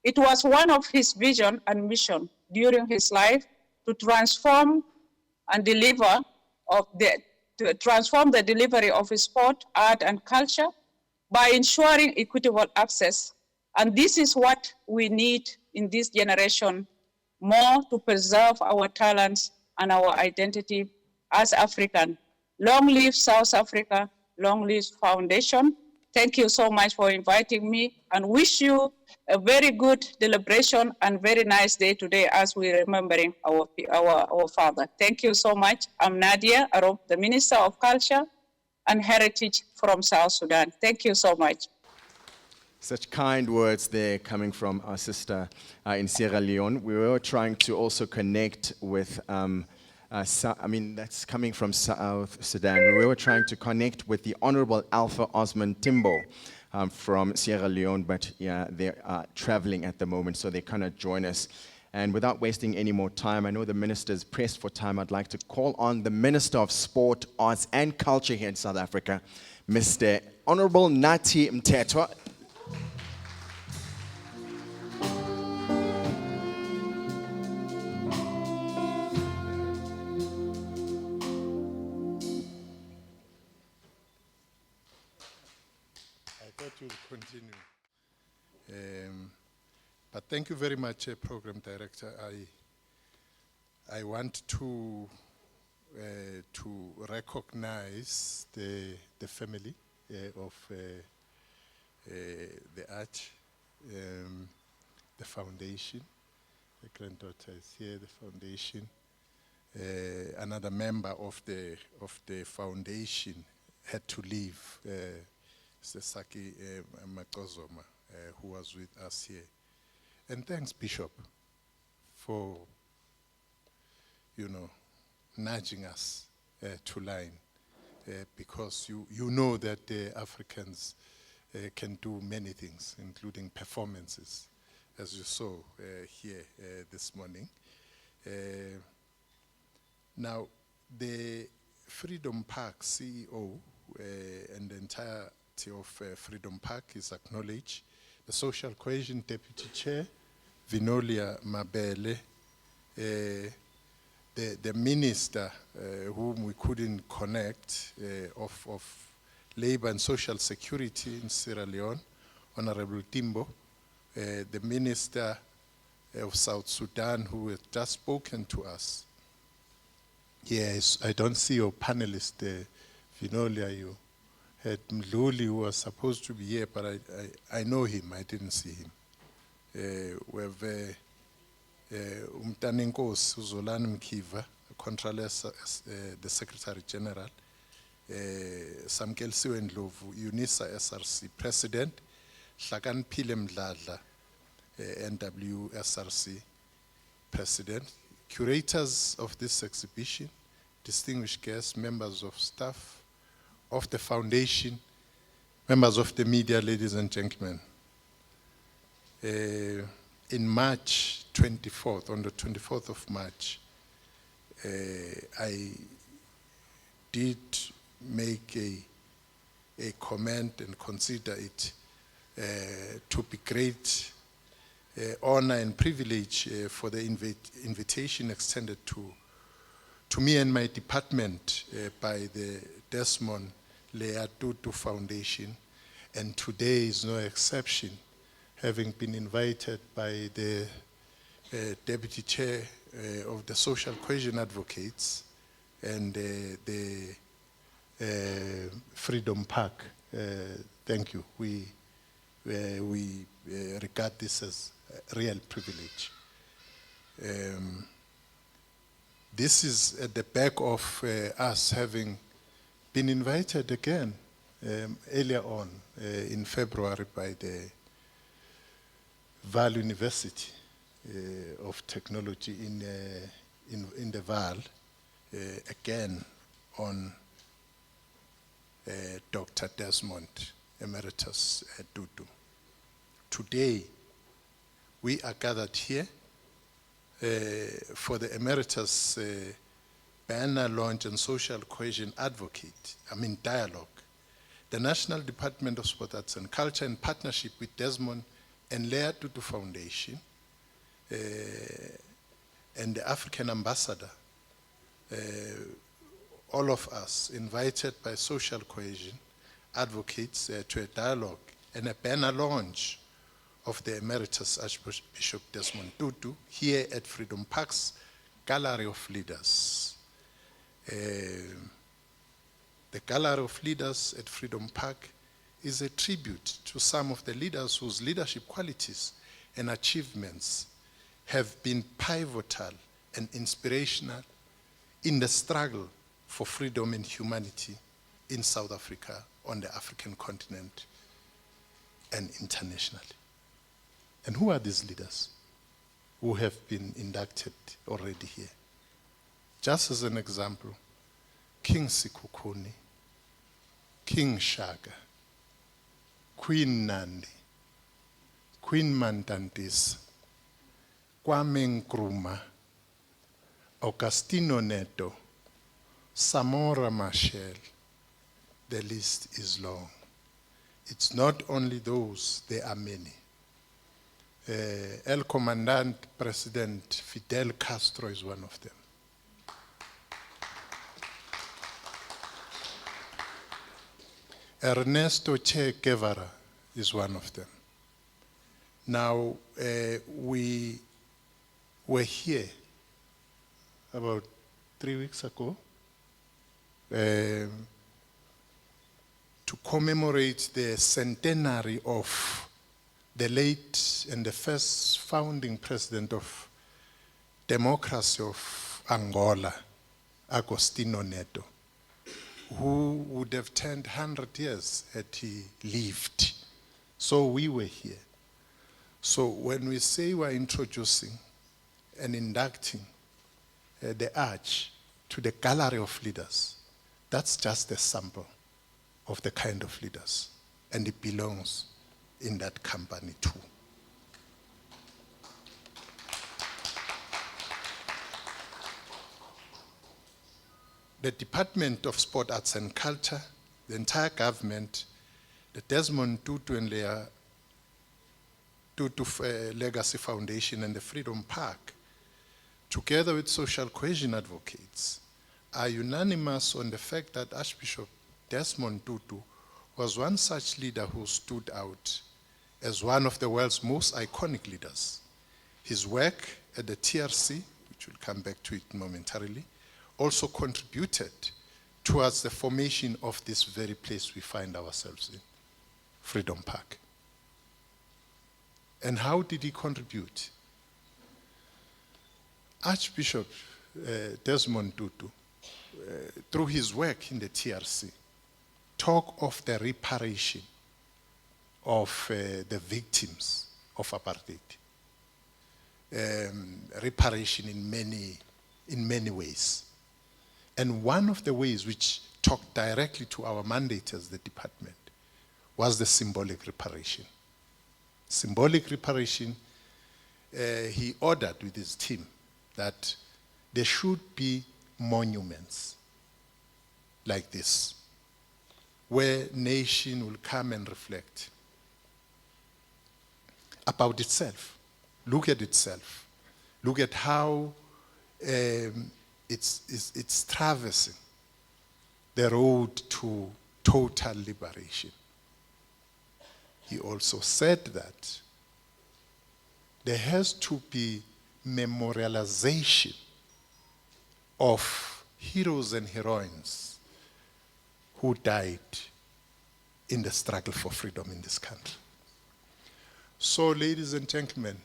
[SPEAKER 7] it was one of his vision and mission during his life to transform and transform the delivery of sport, art, and culture by ensuring equitable access. And this is what we need in this generation more to preserve our talents and our identity as African. Long live South Africa, long live Foundation. Thank you so much for inviting me and wish you a very good deliberation and very nice day today as we're remembering our father. Thank you so much. I'm Nadia Arop, the Minister of Culture and Heritage from South Sudan. Thank you so much.
[SPEAKER 1] Such kind words there coming from our sister in Sierra Leone. We were trying to also connect with, that's coming from South Sudan. We were trying to connect with the Honorable Alpha Osman Timbo from Sierra Leone, but yeah, they are traveling at the moment, so they cannot join us. And without wasting any more time, I know the minister is pressed for time. I'd like to call on the Minister of Sport, Arts and Culture here in South Africa, Mr. Honorable Nathi Mthethwa.
[SPEAKER 2] Continue. But thank you very much, Program Director. I want to recognize the family of the Arch, the foundation. The granddaughter is here. The foundation. Another member of the foundation had to leave. Saki Makozoma, who was with us here. And thanks, Bishop, for, nudging us to line, because you know that the Africans can do many things, including performances, as you saw here this morning. Now, the Freedom Park CEO and the entire of Freedom Park is acknowledged. The Social Cohesion Deputy Chair, Vinolia Mabele, the Minister whom we couldn't connect of Labour and Social Security in Sierra Leone, Honorable Timbo, the Minister of South Sudan who has just spoken to us. Yes, I don't see your panelist, Vinolia, you had Mluli, who was supposed to be here, but I know him, I didn't see him. We have Umtanenkos Uzolani Mkiva, Contralor, the Secretary General, Samkelsiwe Ndlovu, UNISA SRC President, Hlakan Phile Mdladla, NWSRC President, curators of this exhibition, distinguished guests, members of staff of the foundation, members of the media, ladies and gentlemen. In March 24th, on the 24th of March, I did make a comment and consider it to be great
[SPEAKER 8] honor and privilege for the invitation extended to me and my department by the Desmond, Leah, Tutu Foundation, and today is no exception, having been invited by the Deputy Chair of the Social Cohesion Advocates and the Freedom Park. Thank you. We regard this as a real privilege. This is at the back of us having been invited again earlier on in February by the Vaal University of Technology in the Vaal, again on Dr. Desmond Emeritus Tutu. Today, we are gathered here for the Emeritus Banner Launch and Social Cohesion Dialogue. The National Department of Sport, Arts and Culture, in partnership with Desmond and Leah Tutu Foundation, and the African Ambassador, all of us invited by Social Cohesion Advocates to a dialogue and a banner launch of the Emeritus Archbishop Desmond Tutu here at Freedom Park's Gallery of Leaders. The Gallery of Leaders at Freedom Park is a tribute to some of the leaders whose leadership qualities and achievements have been pivotal and inspirational in the struggle for freedom and humanity in South Africa, on the African continent, and internationally. And who are these leaders who have been inducted already here? Just as an example, King Sikhukhune, King Shaka, Queen Nandi, Queen Mantantisa, Kwame Nkrumah, Augustino Neto, Samora Machel. The list is long. It's not only those, there are many. El Commandant President Fidel Castro is one of them. Ernesto Che Guevara is one of them. Now, we were here about 3 weeks ago to commemorate the centenary of the late and the first founding president of democracy of Angola, Agostinho Neto, who would have turned 100 years had he lived. So we were here. So when we say we're introducing and inducting the Arch to the Gallery of Leaders, that's just a sample of the kind of leaders, and it belongs in that company too. The Department of Sport, Arts and Culture, the entire government, the Desmond Tutu and Leah Tutu Legacy Foundation and the Freedom Park, together with Social Cohesion Advocates, are unanimous on the fact that Archbishop Desmond Tutu was one such leader who stood out as one of the world's most iconic leaders. His work at the TRC, which we'll come back to it momentarily, also contributed towards the formation of this very place we find ourselves in, Freedom Park. And how did he contribute? Archbishop Desmond Tutu, through his work in the TRC, talk of the reparation of the victims of apartheid. Reparation in many ways. And one of the ways which talked directly to our mandate as the department was the symbolic reparation. Symbolic reparation, he ordered with his team that there should be monuments like this, where nation will come and reflect about itself look at itself. Look at how it's traversing the road to total liberation. He also said that there has to be memorialization of heroes and heroines who died in the struggle for freedom in this country. So, ladies and gentlemen,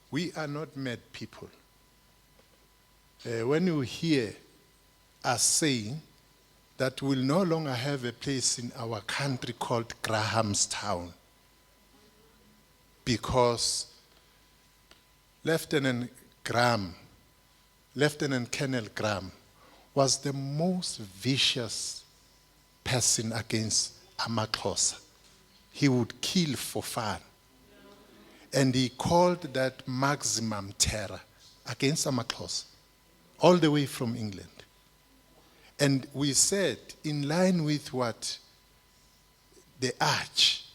[SPEAKER 8] we are not mad people. When you hear us saying that we'll no longer have a place in our country called Grahamstown because Lieutenant Colonel Graham was the most vicious person against Amaxhosa. He would kill for fun. And he called that maximum terror against Amaxhosa, all the way from England. And we said, in line with what the Arch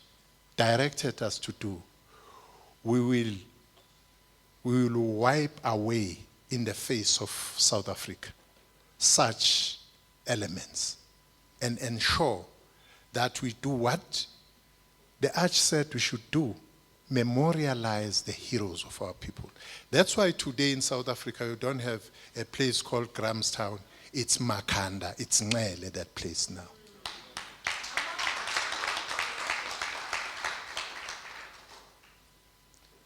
[SPEAKER 8] directed us to do, we will wipe away in the face of South Africa such elements and ensure that we do what the Arch said we should do, memorialize the heroes of our people. That's why today in South Africa you don't have a place called Grahamstown. It's Makhanda, it's Ngcele, that place now.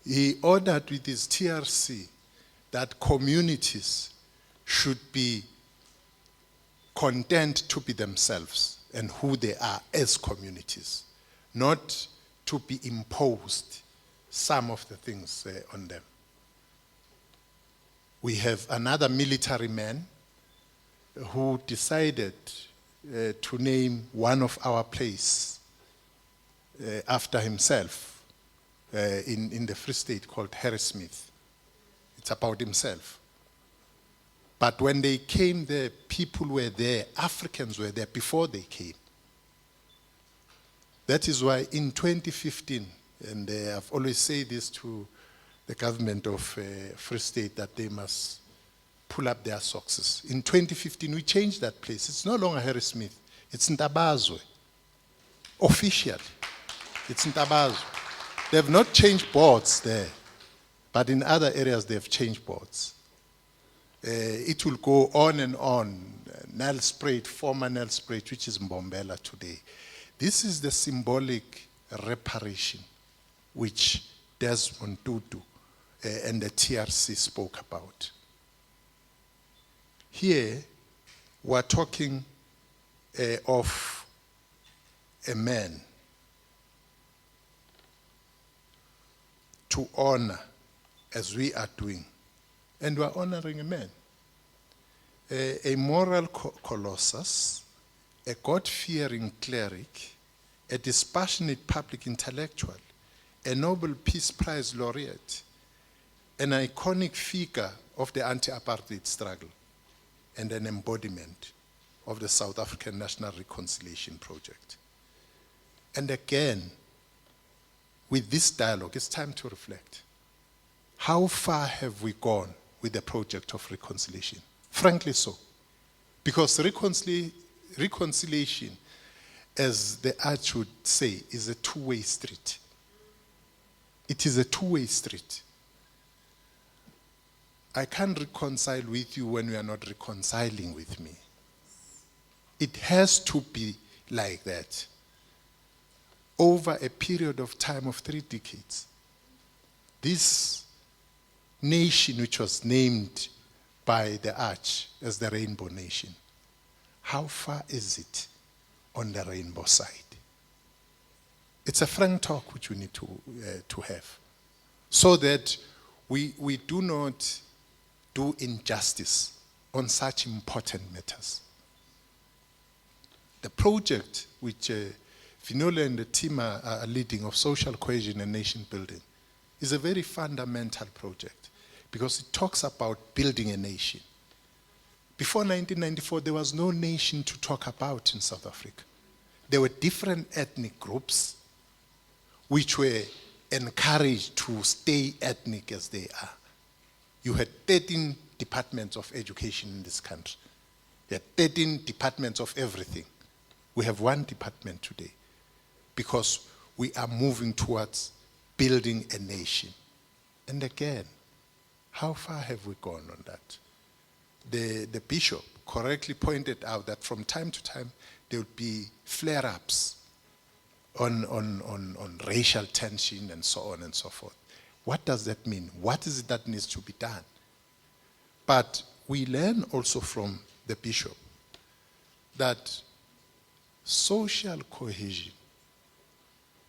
[SPEAKER 8] He ordered with his TRC that communities should be content to be themselves and who they are as communities, not to be imposed some of the things on them. We have another military man who decided to name one of our places after himself in the Free State called Harrismith. It's about himself. But when they came there, people were there, Africans were there before they came. That is why in 2015, and I've always said this to the government of Free State, that they must pull up their socks. In 2015, we changed that place. It's no longer Harrismith. It's Ntabazwe. Officially, it's Ntabazwe. They have not changed boards there, but in other areas they have changed boards. It will go on and on. Nelspruit, former Nelspruit, which is Mbombela today. This is the symbolic reparation which Desmond Tutu and the TRC spoke about. Here, we're talking of a man to honor, as we are doing. And we're honoring a man. A moral colossus, a God-fearing cleric, a dispassionate public intellectual, a Nobel Peace Prize laureate, an iconic figure of the anti-apartheid struggle, and an embodiment of the South African National Reconciliation Project. And again, with this dialogue, it's time to reflect. How far have we gone with the project of reconciliation? Frankly so. Because reconciliation, as the Arch would say, is a two-way street. It is a two-way street. I can't reconcile with you when you are not reconciling with me. It has to be like that. Over a period of time of 3 decades, this nation, which was named by the Arch as the Rainbow Nation, how far is it on the rainbow side? It's a frank talk which we need to have, so that we do not do injustice on such important matters. The project which Vinolia and the team are leading of social cohesion and nation building is a very fundamental project because it talks about building a nation. Before 1994, there was no nation to talk about in South Africa. There were different ethnic groups which were encouraged to stay ethnic as they are. You had 13 departments of education in this country. You had 13 departments of everything. We have one department today because we are moving towards building a nation. And again, how far have we gone on that? The bishop correctly pointed out that from time to time there would be flare-ups on racial tension and so on and so forth. What does that mean? What is it that needs to be done? But we learn also from the bishop that social cohesion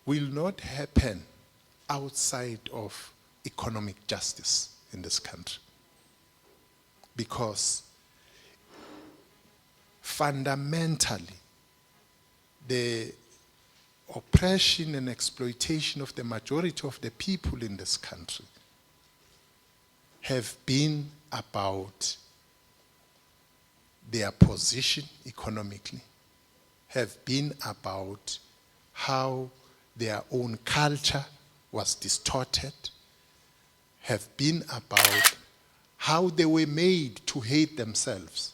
[SPEAKER 8] will not happen outside of economic justice in this country. Because fundamentally, the oppression and exploitation of the majority of the people in this country have been about their position economically, have been about how their own culture was distorted, have been about how they were made to hate themselves.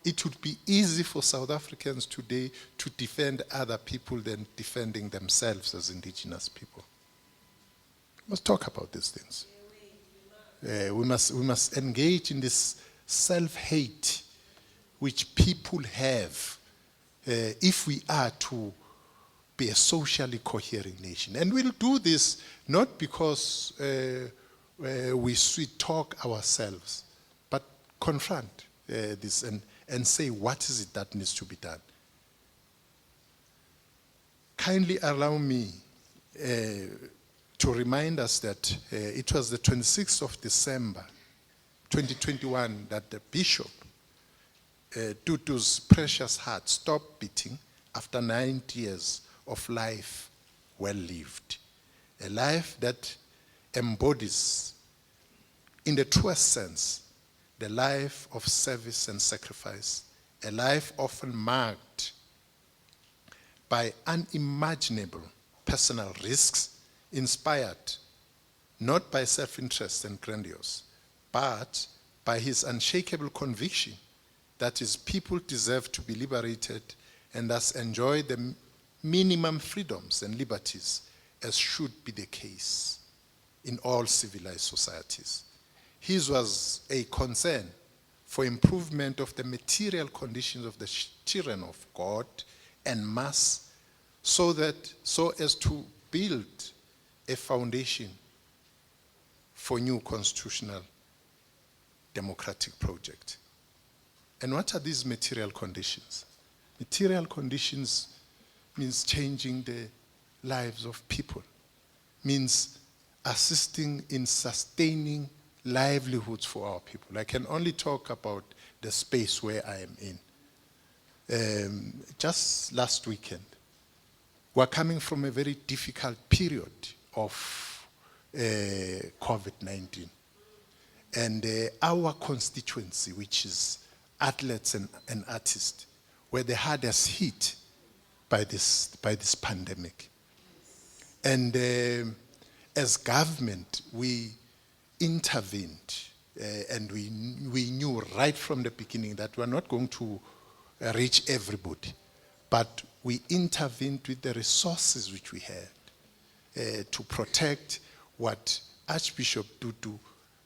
[SPEAKER 8] It would be easy for South Africans today to defend other people than defending themselves as indigenous people. We must talk about these things. We must engage in this self-hate which people have if we are to be a socially coherent nation. And we'll do this not because we sweet talk ourselves, but confront this and say, what is it that needs to be done? Kindly allow me to remind us that it was the 26th of December, 2021, that the bishop, Tutu's precious heart, stopped beating after 90 years of life well lived. A life that embodies, in the truest sense, the life of service and sacrifice, a life often marked by unimaginable personal risks, inspired not by self-interest and grandiose, but by his unshakable conviction that his people deserve to be liberated and thus enjoy the minimum freedoms and liberties as should be the case in all civilized societies. His was a concern for improvement of the material conditions of the children of God and mass so as to build a foundation for new constitutional democratic project. And what are these material conditions? Material conditions means changing the lives of people, means assisting in sustaining livelihoods for our people. I can only talk about the space where I am in. Just last weekend, we're coming from a very difficult period of COVID-19. And our constituency, which is athletes and artists, were the hardest hit by this pandemic. And as government, we intervened, and we knew right from the beginning that we're not going to reach everybody, but we intervened with the resources which we had to protect what Archbishop Tutu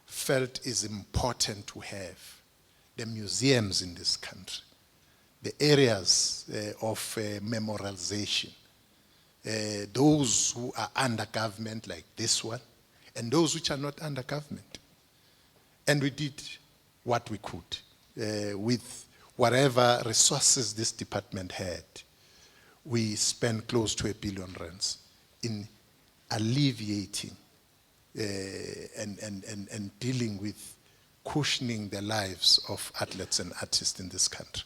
[SPEAKER 8] felt is important to have: the museums in this country, the areas of memorialization, those who are under government like this one, and those which are not under government. And we did what we could with whatever resources this department had. We spent close to R1 billion in alleviating and dealing with cushioning the lives of athletes and artists in this country.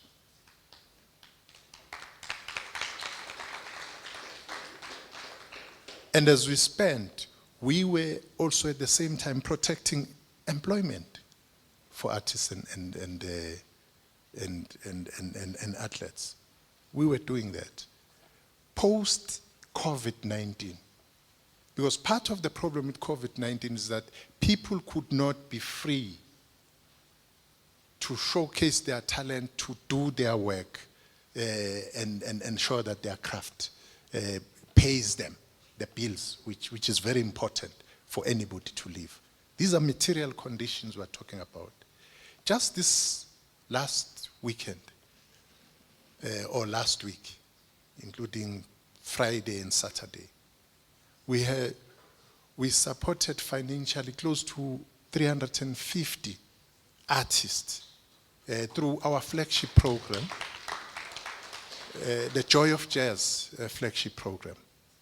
[SPEAKER 8] And as we spent, we were also at the same time protecting employment for artists and athletes. We were doing that. Post-COVID-19, Because part of the problem with COVID-19 is that people could not be free to showcase their talent, to do their work, and ensure that their craft pays them the bills, which is very important for anybody to live. These are material conditions we're talking about. Just this last weekend, or last week, including Friday and Saturday, we supported financially close to 350 artists through our flagship program, the Joy of Jazz flagship program.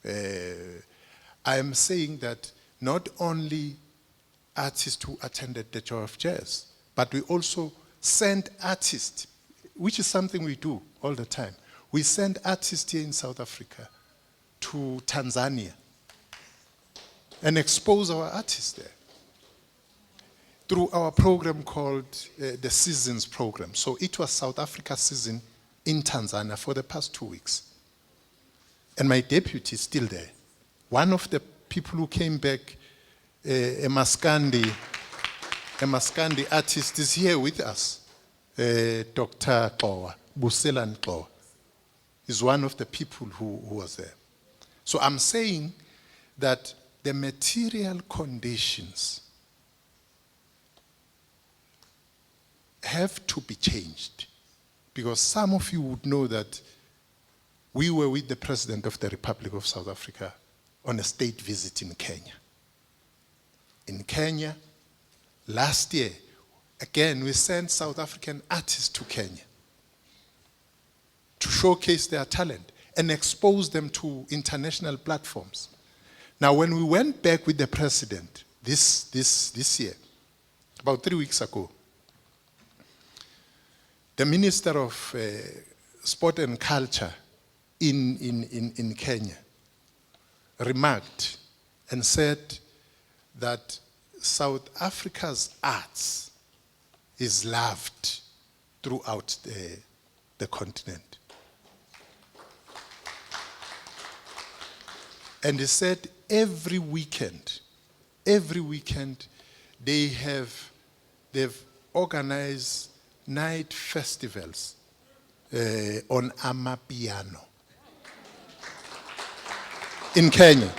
[SPEAKER 8] I am saying that not only artists who attended the Joy of Jazz, but we also sent artists, which is something we do all the time. We send artists here in South Africa to Tanzania and expose our artists there through our program called the Seasons Program. So it was South Africa season in Tanzania for the past 2 weeks. And my deputy is still there. One of the people who came back, a Maskandi artist, is here with us. Dr. Kowa, Buselan Kowa, is one of the people who was there. So I'm saying that the material conditions have to be changed, because some of you would know that we were with the President of the Republic of South Africa on a state visit in Kenya. In Kenya, last year, again, we sent South African artists to Kenya to showcase their talent and expose them to international platforms. Now, when we went back with the President this year, about 3 weeks ago, the Minister of Sport and Culture in Kenya remarked and said that South Africa's arts is loved throughout the continent. And he said every weekend they've organized night festivals on Amapiano in Kenya.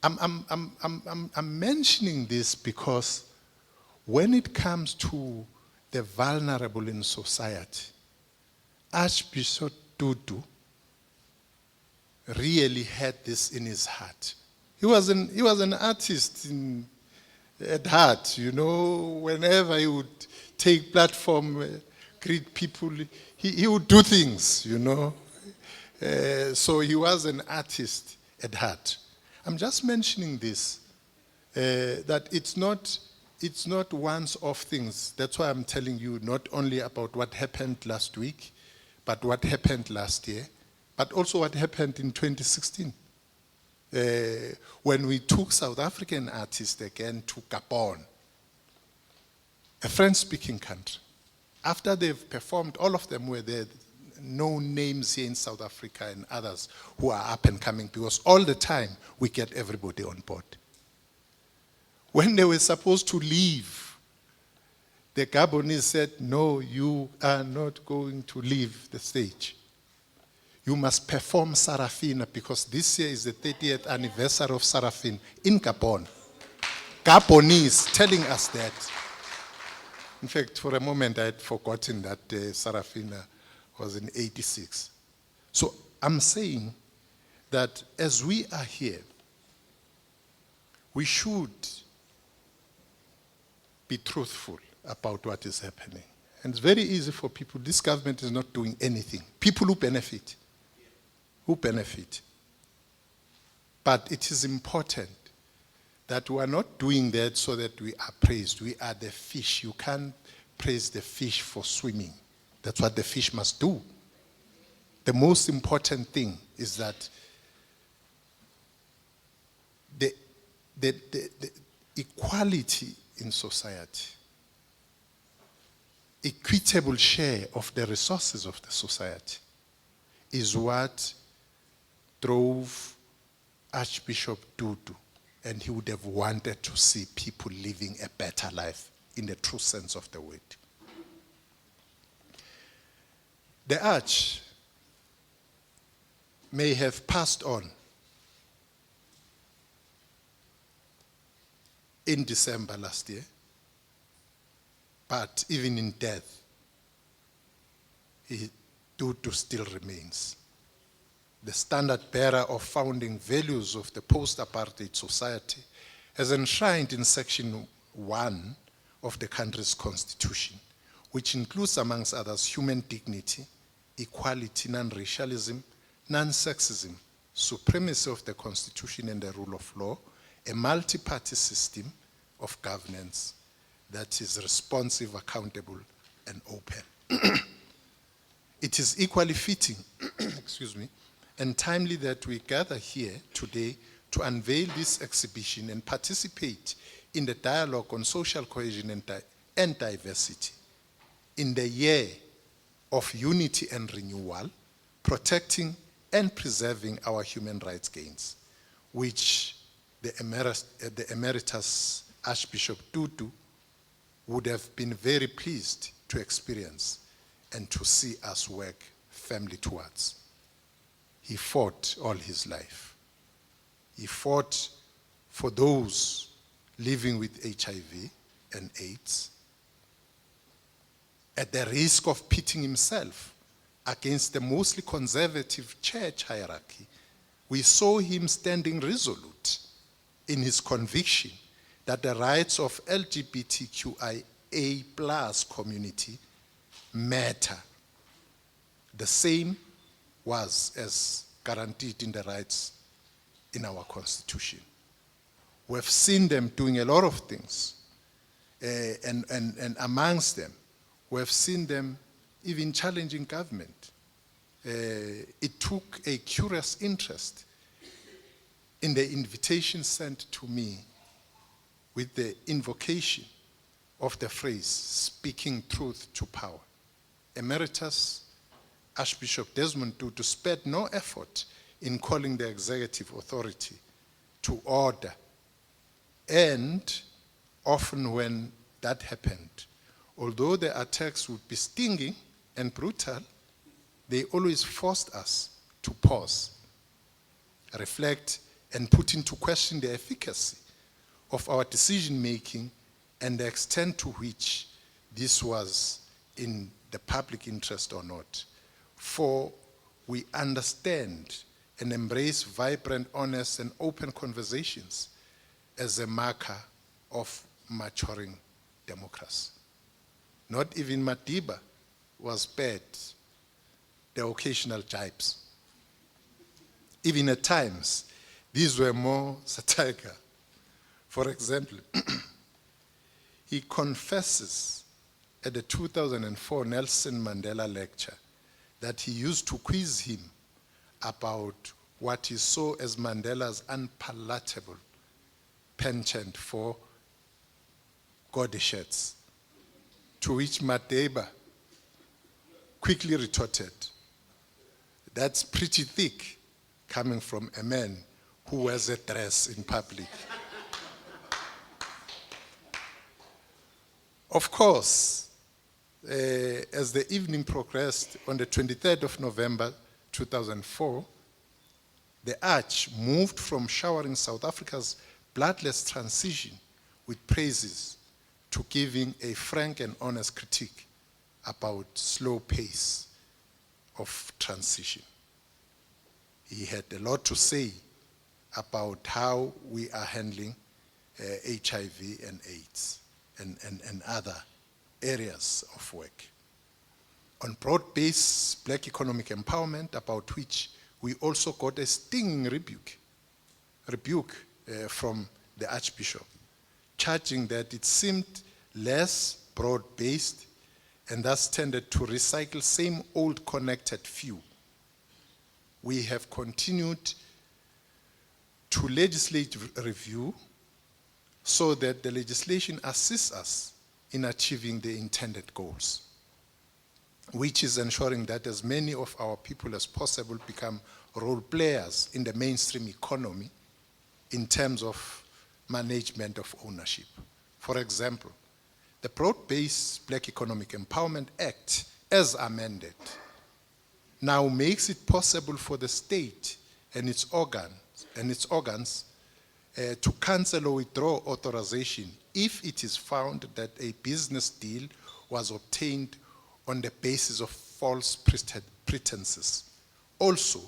[SPEAKER 8] I'm mentioning this because when it comes to the vulnerable in society, Archbishop Tutu really had this in his heart. He was an artist at heart, you know. Whenever he would take platform, greet people, he would do things, you know. So he was an artist at heart. I'm just mentioning this, that it's not once-off things. That's why I'm telling you not only about what happened last week, but what happened last year, but also what happened in 2016. When we took South African artists again to Gabon, a French-speaking country. After they've performed, all of them were there, known names here in South Africa and others who are up and coming, because all the time we get everybody on board. When they were supposed to leave, the Gabonese said, no, you are not going to leave the stage. You must perform Sarafina, because this year is the 30th anniversary of Sarafina in Gabon. Gabonese telling us that. In fact, for a moment I had forgotten that Sarafina was in 86. So I'm saying that as we are here, we should be truthful about what is happening. And it's very easy for people. This government is not doing anything. People who benefit. But it is important that we are not doing that so that we are praised. We are the fish. You can't praise the fish for swimming. That's what the fish must do. The most important thing is that the equality in society, equitable share of the resources of the society, is what drove Archbishop Tutu, and he would have wanted to see people living a better life in the true sense of the word. The Arch may have passed on in December last year, but even in death, Tutu still remains the standard bearer of founding values of the post-apartheid society, as enshrined in Section 1 of the country's constitution, which includes, amongst others, human dignity, equality, non-racialism, non-sexism, supremacy of the constitution and the rule of law, a multi-party system of governance that is responsive, accountable, and open. It is equally fitting, excuse me, and timely that we gather here today to unveil this exhibition and participate in the dialogue on social cohesion and diversity in the year of unity and renewal, protecting and preserving our human rights gains, which the emeritus Archbishop Tutu would have been very pleased to experience and to see us work firmly towards. He fought all his life. He fought for those living with HIV and AIDS, at the risk of pitting himself against the mostly conservative church hierarchy. We saw him standing resolute in his conviction that the rights of LGBTQIA+ community matter. The same was as guaranteed in the rights in our constitution. We've seen them doing a lot of things, and amongst them, we've seen them even challenging government. It took a curious interest in the invitation sent to me with the invocation of the phrase, speaking truth to power. Emeritus Archbishop Desmond Tutu spared no effort in calling the executive authority to order. And often when that happened, although the attacks would be stinging and brutal, they always forced us to pause, reflect, and put into question the efficacy of our decision-making and the extent to which this was in the public interest or not. For we understand and embrace vibrant, honest, and open conversations as a marker of maturing democracy. Not even Madiba was spared the occasional jibes. Even at times, these were more satirical. For example, he confesses at the 2004 Nelson Mandela lecture that he used to quiz him about what he saw as Mandela's unpalatable penchant for goddesses, to which Madiba quickly retorted, "That's pretty thick coming from a man who wears a dress in public." Of course, as the evening progressed, on the 23rd of November 2004, the Arch moved from showering South Africa's bloodless transition with praises to giving a frank and honest critique about slow pace of transition. He had a lot to say about how we are handling HIV and AIDS and other areas of work. On broad-based black economic empowerment, about which we also got a stinging rebuke from the Archbishop, charging that it seemed less broad-based and thus tended to recycle same old connected few. We have continued to legislative review so that the legislation assists us in achieving the intended goals. which is ensuring that as many of our people as possible become role players in the mainstream economy in terms of management of ownership. For example, the Broad-Based Black Economic Empowerment Act, as amended, now makes it possible for the state and its organs to cancel or withdraw authorization if it is found that a business deal was obtained on the basis of false pretenses. Also,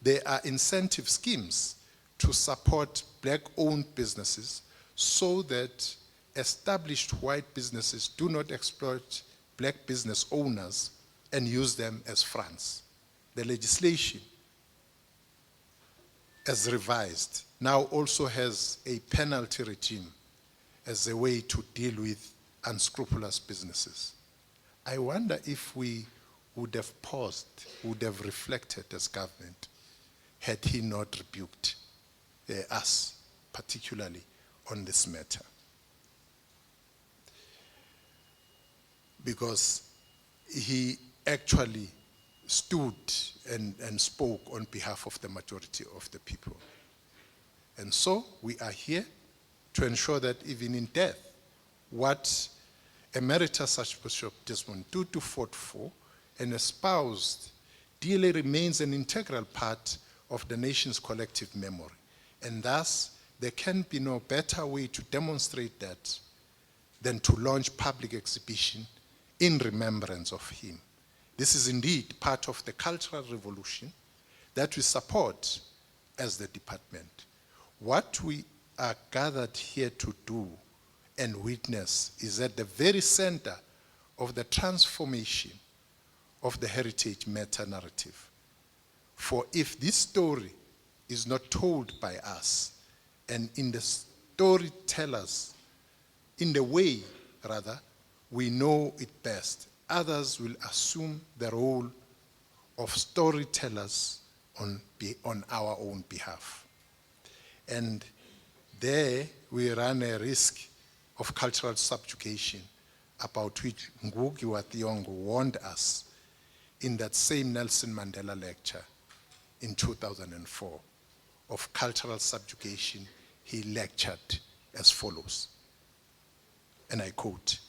[SPEAKER 8] there are incentive schemes to support black-owned businesses so that established white businesses do not exploit black business owners and use them as fronts. The legislation, as revised, now also has a penalty regime as a way to deal with unscrupulous businesses. I wonder if we would have paused, would have reflected as government, had he not rebuked us, particularly on this matter. Because he actually stood and spoke on behalf of the majority of the people. And so we are here to ensure that even in death, what Emeritus Archbishop Desmond Tutu fought for and espoused dearly remains an integral part of the nation's collective memory. And thus, there can be no better way to demonstrate that than to launch public exhibition in remembrance of him. This is indeed part of the cultural revolution that we support as the department. What we are gathered here to do and witness is at the very center of the transformation of the heritage meta-narrative. For if this story is not told by us, and in the storytellers, in the way, rather, we know it best, others will assume the role of storytellers on our own behalf. And there we run a risk of cultural subjugation, about which Ngugi wa Thiong'o warned us in that same Nelson Mandela lecture in 2004. Of cultural subjugation, he lectured as follows, and I quote,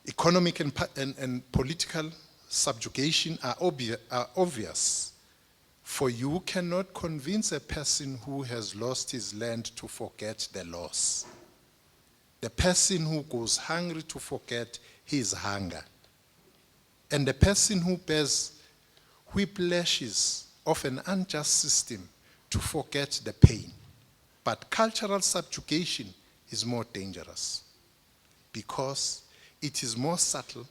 [SPEAKER 8] "Economic and political subjugation are obvious, for you cannot convince a person who has lost his land to forget the loss. The person who goes hungry to forget his hunger, and the person who bears whiplashes of an unjust system to forget the pain. But cultural subjugation is more dangerous because it is more subtle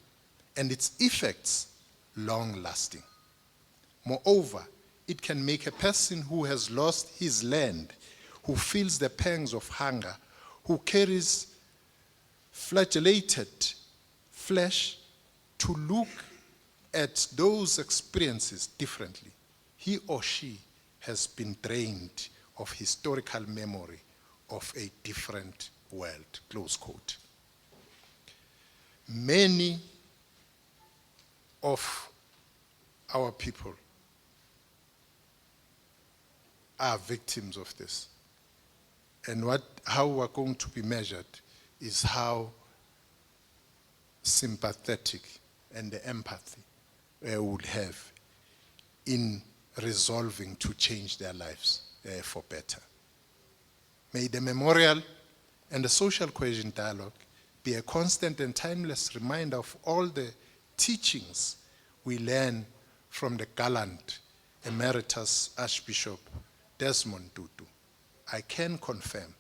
[SPEAKER 8] and its effects long-lasting. Moreover, it can make a person who has lost his land, who feels the pangs of hunger, who carries flagellated flesh, to look at those experiences differently. He or she has been drained of historical memory of a different world," close quote. Many of our people are victims of this. And how we're going to be measured is how sympathetic and the empathy we would have in resolving to change their lives for better. May the memorial and the social cohesion dialogue be a constant and timeless reminder of all the teachings we learn from the gallant Emeritus Archbishop Desmond Tutu. I can confirm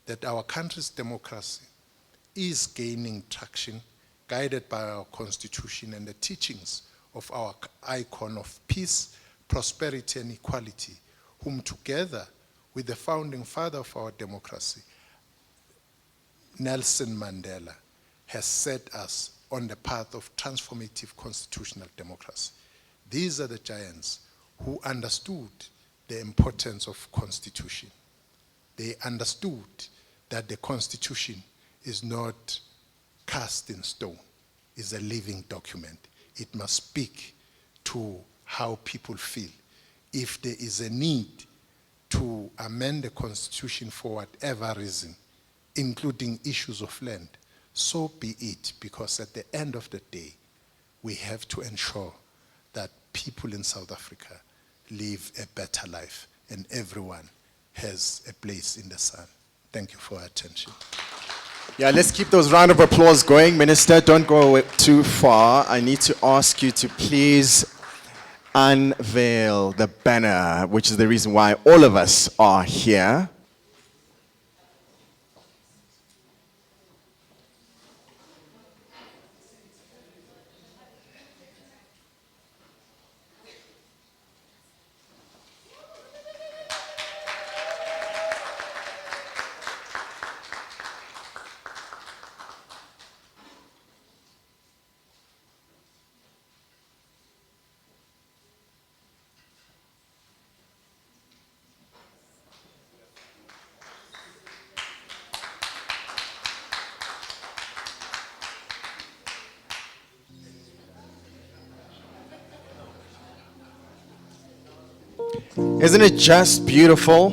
[SPEAKER 8] that our country's democracy is gaining traction, guided by our constitution and the teachings of our icon of peace, prosperity, and equality, whom together with the founding father of our democracy, Nelson Mandela, has set us on the path of transformative constitutional democracy. These are the giants who understood the importance of constitution. They understood that the constitution is not cast in stone, it's a living document. it must speak to how people feel. If there is a need to amend the constitution for whatever reason, including issues of land, so be it, because at the end of the day, we have to ensure that people in South Africa live a better life and everyone has a place in the sun. Thank you for your attention.
[SPEAKER 1] Yeah, let's keep those round of applause going. Minister, don't go away too far. I need to ask you to please unveil the banner, which is the reason why all of us are here. Isn't it just beautiful?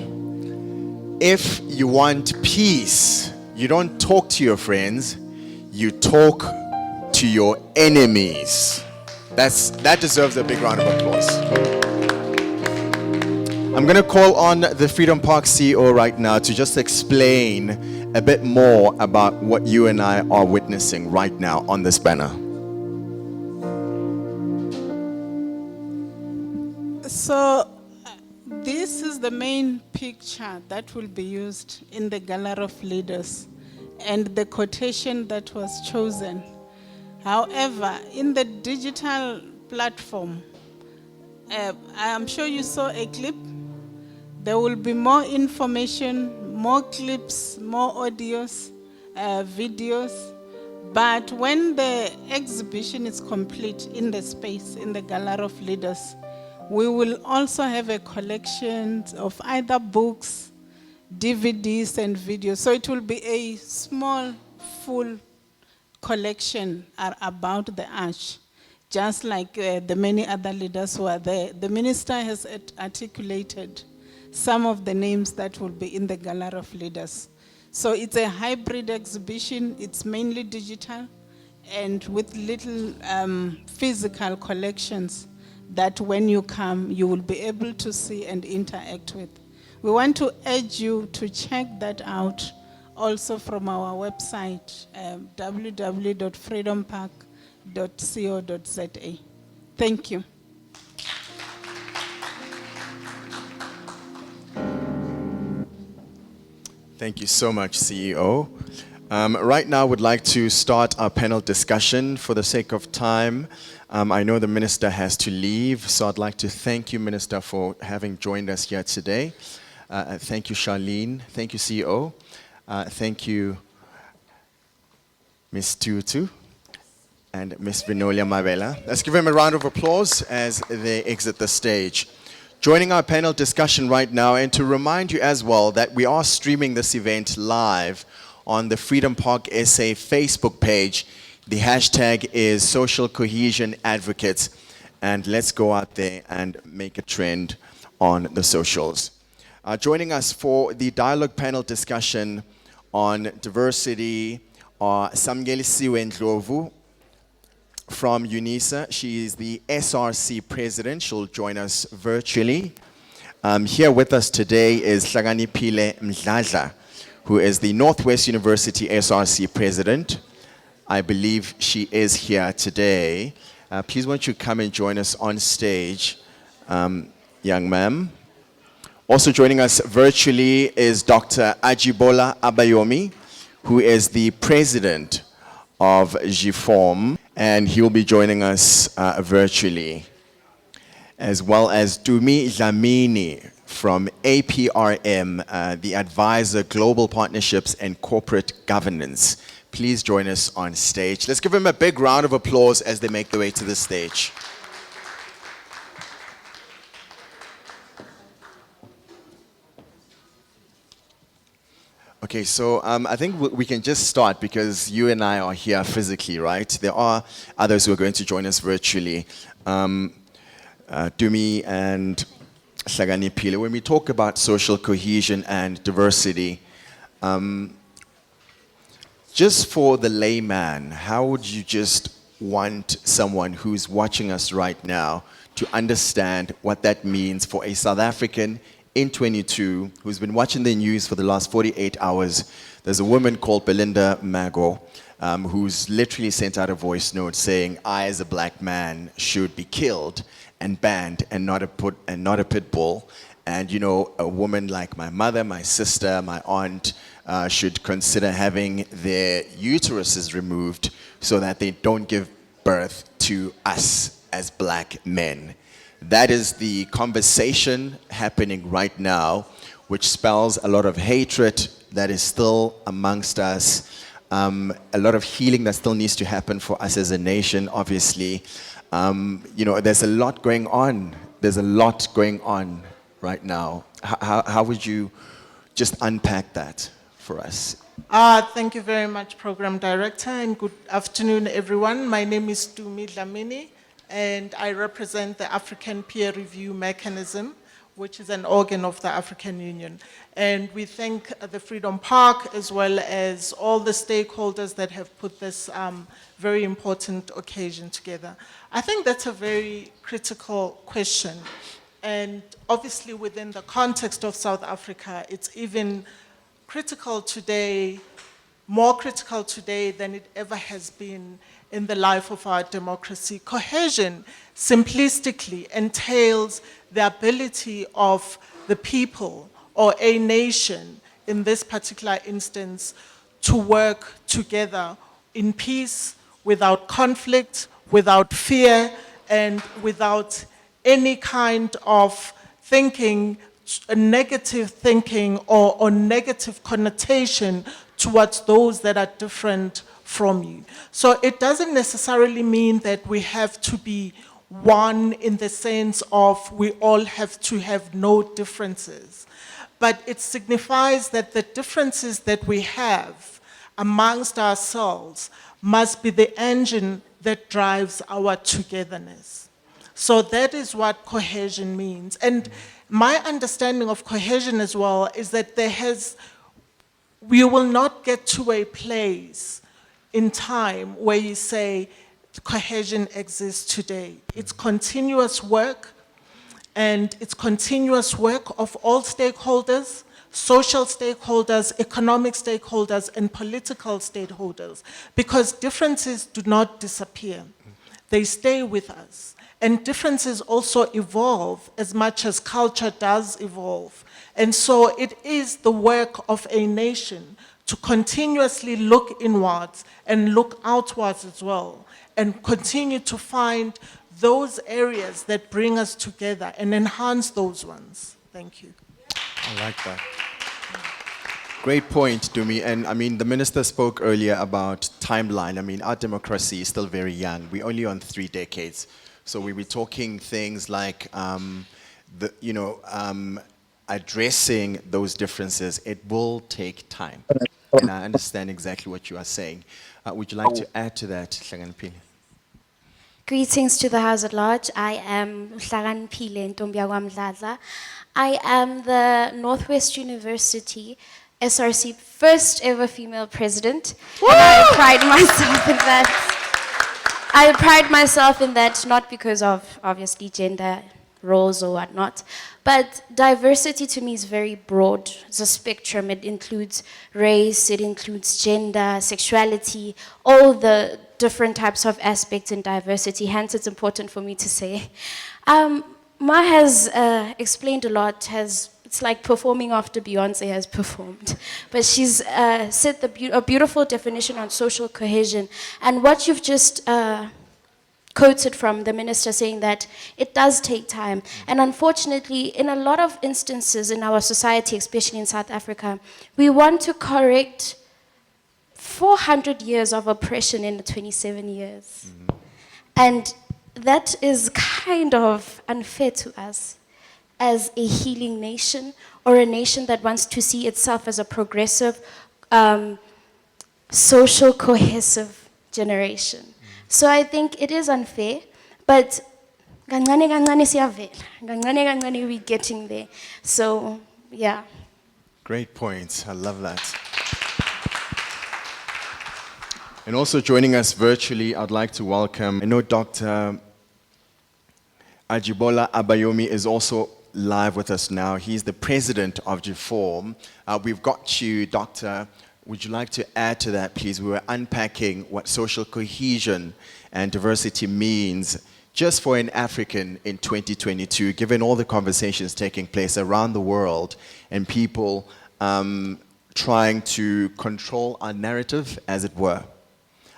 [SPEAKER 1] If you want peace, you don't talk to your friends, you talk to your enemies. That deserves a big round of applause. I'm going to call on the Freedom Park CEO right now to just explain a bit more about what you and I are witnessing right now on this banner.
[SPEAKER 4] So, this is the main picture that will be used in the Gallery of Leaders and the quotation that was chosen. However, in the digital platform, I am sure you saw a clip. There will be more information, more clips, more audios, videos. But when the exhibition is complete in the space, in the Gallery of Leaders, we will also have a collection of either books, DVDs, and videos. So it will be a small, full collection about the Arch, just like the many other leaders who are there. The minister has articulated some of the names that will be in the Gallery of Leaders. So it's a hybrid exhibition. It's mainly digital and with little physical collections that when you come, you will be able to see and interact with. We want to urge you to check that out also from our website, www.freedompark.co.za. Thank you.
[SPEAKER 1] Thank you so much, CEO. Right now, we'd like to start our panel discussion. For the sake of time, I know the minister has to leave, so I'd like to thank you, Minister, for having joined us here today. Thank you, Charlene. Thank you, CEO. Thank you, Ms. Tutu and Ms. Vinolia Mabele. Let's give them a round of applause as they exit the stage. Joining our panel discussion right now, and to remind you as well that we are streaming this event live on the Freedom Park SA Facebook page. The hashtag is Social Cohesion Advocates, and let's go out there and make a trend on the socials. Joining us for the dialogue panel discussion on diversity are Samgelisiwe Ndlovu from UNISA. She is the SRC president. She'll join us virtually. Here with us today is Hlakaniphile Mdladla, who is the Northwest University SRC president. I believe she is here today. Please won't you come and join us on stage, young ma'am. Also joining us virtually is Dr. Ajibola Abayomi, who is the president of GIFORM, and he will be joining us virtually, as well as Dumi Dlamini from APRM, the Advisor Global Partnerships and Corporate Governance. Please join us on stage. Let's give them a big round of applause as they make their way to the stage. Okay, so I think we can just start because you and I are here physically, right? There are others who are going to join us virtually. Dumi and Hlakaniphile. When we talk about social cohesion and diversity, just for the layman, how would you just want someone who's watching us right now to understand what that means for a South African in 22 who's been watching the news for the last 48 hours? There's a woman called Belinda Mago who's literally sent out a voice note saying, I as a black man should be killed and banned and not a pit bull. And you know, a woman like my mother, my sister, my aunt should consider having their uteruses removed so that they don't give birth to us as black men. That is the conversation happening right now, which spells a lot of hatred that is still amongst us, a lot of healing that still needs to happen for us as a nation, obviously. You know, there's a lot going on. There's a lot going on right now. How would you just unpack that for us?
[SPEAKER 9] Thank you very much, Program Director, and good afternoon, everyone. My name is Tumi Dlamini, and I represent the African Peer Review Mechanism, which is an organ of the African Union. And we thank the Freedom Park as well as all the stakeholders that have put this very important occasion together. I think that's a very critical question. And obviously within the context of South Africa, it's even critical today, more critical today than it ever has been in the life of our democracy. Cohesion simplistically entails the ability of the people or a nation, in this particular instance, to work together in peace, without conflict, without fear, and without any kind of thinking, negative thinking or negative connotation towards those that are different from you. So it doesn't necessarily mean that we have to be one in the sense of we all have to have no differences. But it signifies that the differences that we have amongst ourselves must be the engine that drives our togetherness. So that is what cohesion means. And my understanding of cohesion as well is that we will not get to a place in time where you say cohesion exists today. It's continuous work, and it's continuous work of all stakeholders, social stakeholders, economic stakeholders, and political stakeholders, because differences do not disappear. They stay with us. And differences also evolve as much as culture does evolve. And so it is the work of a nation to continuously look inwards and look outwards as well, and continue to find those areas that bring us together and enhance those ones. Thank you.
[SPEAKER 1] I like that. Great point, Dumi. And I mean, the minister spoke earlier about timeline. I mean, our democracy is still very young. We're only on 3 decades. So we were talking things like, addressing those differences. It will take time. And I understand exactly what you are saying. Would you like to add to that, Hlakaniphile?
[SPEAKER 10] Greetings to the House at Large. I am Hlakaniphile Ntombiagwa Mdladla. I am the Northwest University SRC first ever female president. And I pride myself in that. I pride myself in that, not because of, obviously, gender roles or whatnot, but diversity to me is very broad. It's a spectrum. It includes race, it includes gender, sexuality, all the different types of aspects in diversity. Hence, it's important for me to say. Ma has explained a lot, it's like performing after Beyonce has performed. But she's said a beautiful definition on social cohesion. And what you've just quoted from the minister saying that it does take time. And unfortunately, in a lot of instances in our society, especially in South Africa, we want to correct 400 years of oppression in 27 years. And that is kind of unfair to us. as a healing nation or a nation that wants to see itself as a progressive, social, cohesive generation. So I think it is unfair, but kancane kancane siyavela. Kancane kancane we're getting there. So, yeah.
[SPEAKER 1] Great points. I love that. And also joining us virtually, I'd like to welcome, I know Dr. Ajibola Abayomi is also live with us now. He's the president of Reform. We've got you, Doctor. Would you like to add to that, please? We were unpacking what social cohesion and diversity means just for an African in 2022, given all the conversations taking place around the world and people trying to control our narrative, as it were.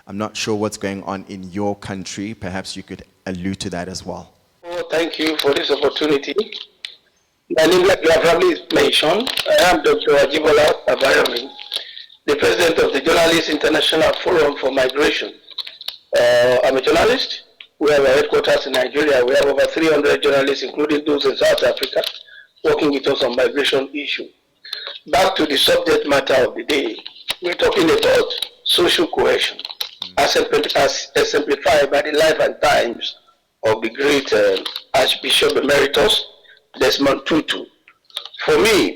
[SPEAKER 1] I'm not sure what's going on in your country. Perhaps you could allude to that as well.
[SPEAKER 11] Oh, thank you for this opportunity. My name, like you have already mentioned, I am Dr. Ajibola Abayomi, the president of the Journalists International Forum for Migration. I'm a journalist. We have our headquarters in Nigeria. We have over 300 journalists, including those in South Africa, working with us on migration issue. Back to the subject matter of the day, we're talking about social cohesion, as exemplified by the life and times of the great Archbishop Emeritus Desmond Tutu. For me,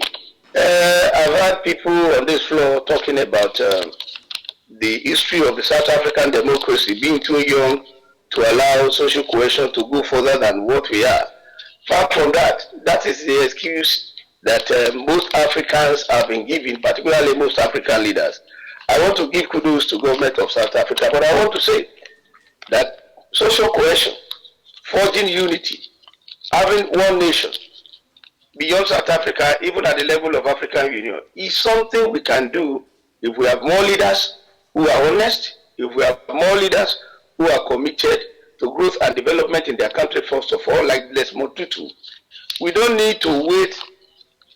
[SPEAKER 11] I've had people on this floor talking about the history of the South African democracy being too young to allow social cohesion to go further than what we are. Far from that, that is the excuse that most Africans have been given, particularly most African leaders. I want to give kudos to the government of South Africa, but I want to say that social cohesion, forging unity, having one nation beyond South Africa, even at the level of African Union, is something we can do if we have more leaders who are honest, if we have more leaders who are committed to growth and development in their country, first of all, like Desmond Tutu. We don't need to wait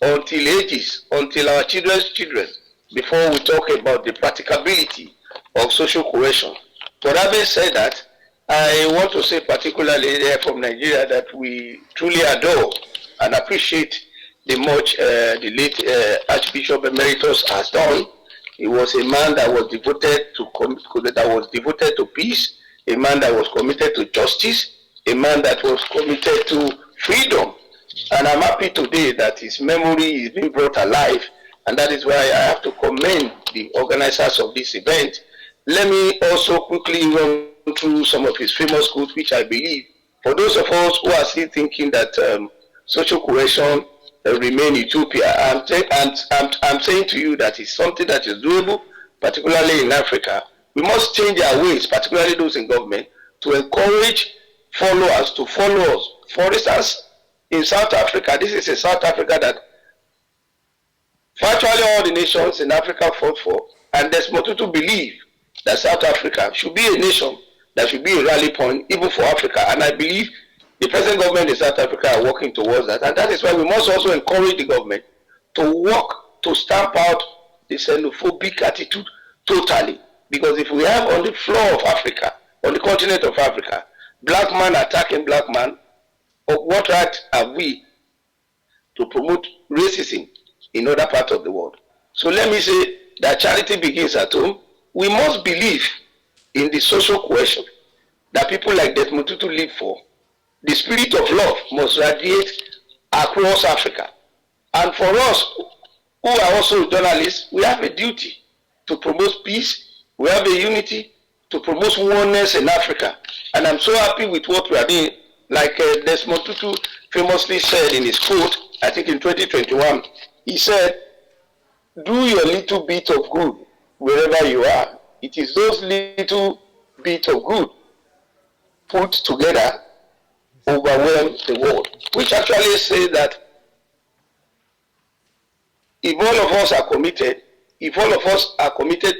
[SPEAKER 11] until ages, until our children's children, before we talk about the practicability of social cohesion. But having said that, I want to say particularly there from Nigeria that we truly adore and appreciate the much the late Archbishop Emeritus has done. He was a man that was devoted to peace, a man that was committed to justice, a man that was committed to freedom. And I'm happy today that his memory is being brought alive, and that is why I have to commend the organizers of this event. Let me also quickly run through some of his famous quotes, which I believe, for those of us who are still thinking that social cohesion remain utopia, I'm saying to you that it's something that is doable, particularly in Africa. We must change our ways, particularly those in government, to encourage followers to follow us. For instance, in South Africa, this is a South Africa that virtually all the nations in Africa fought for, and Desmond Tutu believe that South Africa should be a nation that should be a rally point even for Africa, and I believe the present government in South Africa are working towards that, and that is why we must also encourage the government to work to stamp out the xenophobic attitude totally. Because if we have on the floor of Africa, on the continent of Africa, black man attacking black man, what right have we to promote racism in other parts of the world? So let me say that charity begins at home. We must believe in the social cohesion that people like Desmond Tutu live for. The spirit of love must radiate across Africa. And for us, who are also journalists, we have a duty to promote peace. We have a unity to promote oneness in Africa. And I'm so happy with what we are doing. Like Desmond Tutu famously said in his quote, I think in 2021, he said, do your little bit of good wherever you are. It is those little bits of good put together overwhelm the world. Which actually says that if all of us are committed,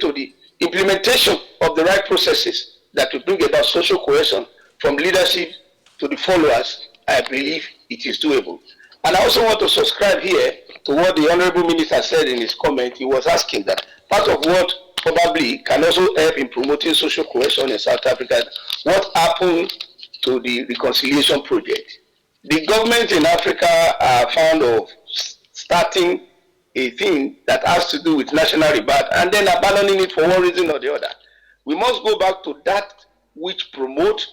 [SPEAKER 11] to the implementation of the right processes that will bring about social cohesion from leadership to the followers, I believe it is doable. And I also want to subscribe here to what the Honorable Minister said in his comment. He was asking that part of what probably can also help in promoting social cohesion in South Africa, what happened to the reconciliation project. The governments in Africa are fond of starting a thing that has to do with national rebirth and then abandoning it for one reason or the other. We must go back to that which promote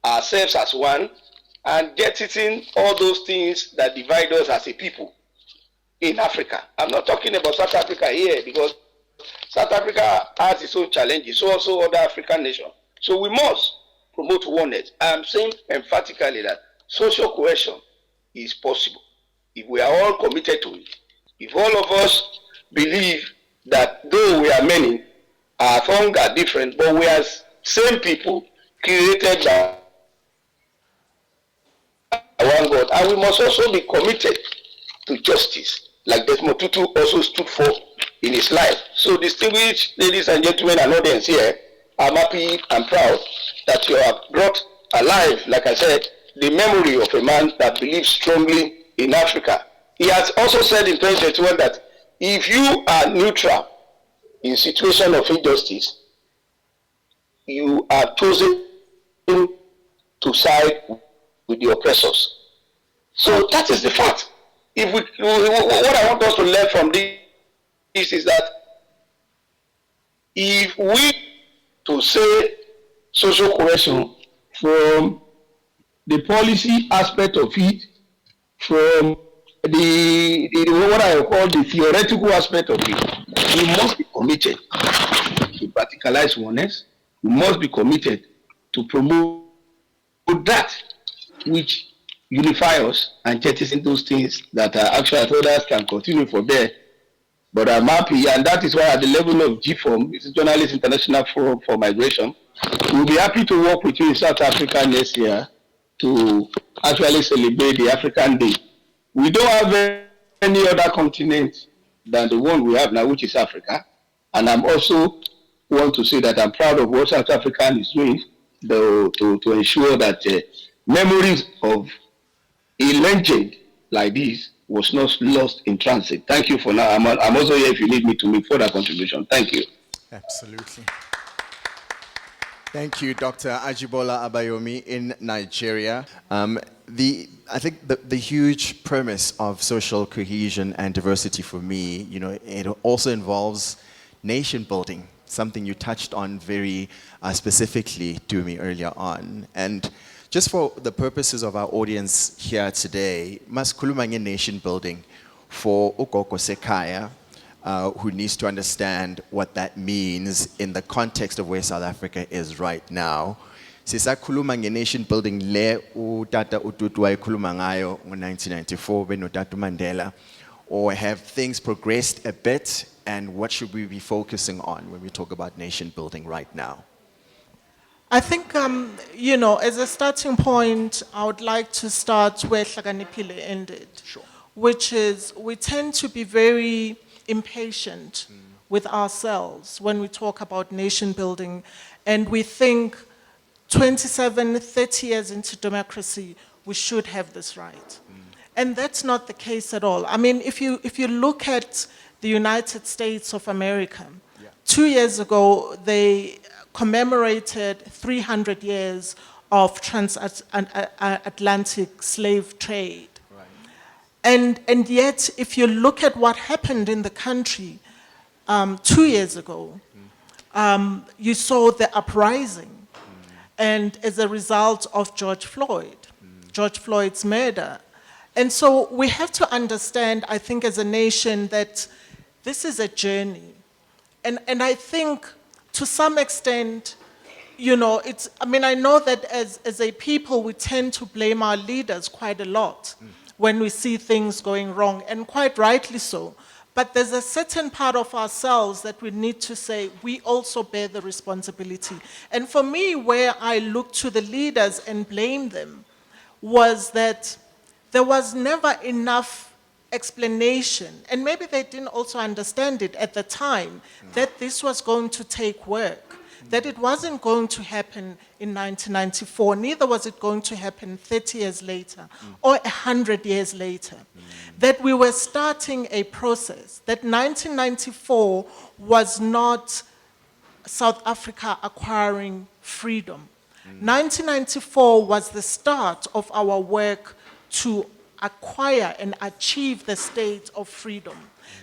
[SPEAKER 11] ourselves as one and jettisoning all those things that divide us as a people in Africa. I'm not talking about South Africa here because South Africa has its own challenges, so also other African nations. So we must promote oneness. I'm saying emphatically that social cohesion is possible if we are all committed to it. If all of us believe that though we are many, our tongues are different, but we are same people created by one God. And we must also be committed to justice, like Desmond Tutu also stood for in his life. So distinguished ladies and gentlemen and audience here, I'm happy and proud that you have brought alive, like I said, the memory of a man that believes strongly in Africa. He has also said in 2021 that if you are neutral in situation of injustice, you are chosen to side with the oppressors. So that is the fact. If we, what I want us to learn from this is that if we to say social cohesion from the policy aspect of it, from the what I call the theoretical aspect of it, we must be committed to practicalize oneness. We must be committed to promote that which unify us and jettison those things that are actually others can continue for there. But I'm happy, and that is why at the level of GFORM, this is Journalists International Forum for Migration, we'll be happy to work with you in South Africa next year to actually celebrate the African Day. We don't have any other continent than the one we have now, which is Africa. And I'm also want to say that I'm proud of what South Africa is doing to ensure that memories of a legend like this was not lost in transit. Thank you for now. I'm also here if you need me to make further contribution. Thank you.
[SPEAKER 1] Absolutely. Thank you, Dr. Ajibola Abayomi in Nigeria. I think the huge premise of social cohesion and diversity for me, it also involves nation building, something you touched on very specifically to me earlier on. And just for the purposes of our audience here today, maskhuluma nation building for ugogo Sekaya, who needs to understand what that means in the context of where South Africa is right now. Sisakhuluma nge-nation building le utata uTutu wayekhuluma ngayo ngo-1994 benotata Mandela, or have things progressed a bit, and what should we be focusing on when we talk about nation building right now?
[SPEAKER 9] I think, as a starting point, I would like to start where Hlakanipile ended,
[SPEAKER 1] Sure.
[SPEAKER 9] which is we tend to be very impatient with ourselves when we talk about nation building, and we think 27, 30 years into democracy, we should have this right. And that's not the case at all. I mean, if you look at the United States of America, 2 years ago, they commemorated 300 years of transatlantic slave trade. Right. And yet, if you look at what happened in the country 2 years ago, you saw the uprising. And as a result of George Floyd's murder. And so we have to understand, I think, as a nation, that this is a journey. And I think, to some extent, I know that as a people, we tend to blame our leaders quite a lot when we see things going wrong, and quite rightly so. But there's a certain part of ourselves that we need to say, we also bear the responsibility. And for me, where I look to the leaders and blame them, was that there was never enough explanation, and maybe they didn't also understand it at the time, that this was going to take work, that it wasn't going to happen in 1994, neither was it going to happen 30 years later or 100 years later. That we were starting a process, that 1994 was not South Africa acquiring freedom. 1994 was the start of our work to acquire and achieve the state of freedom.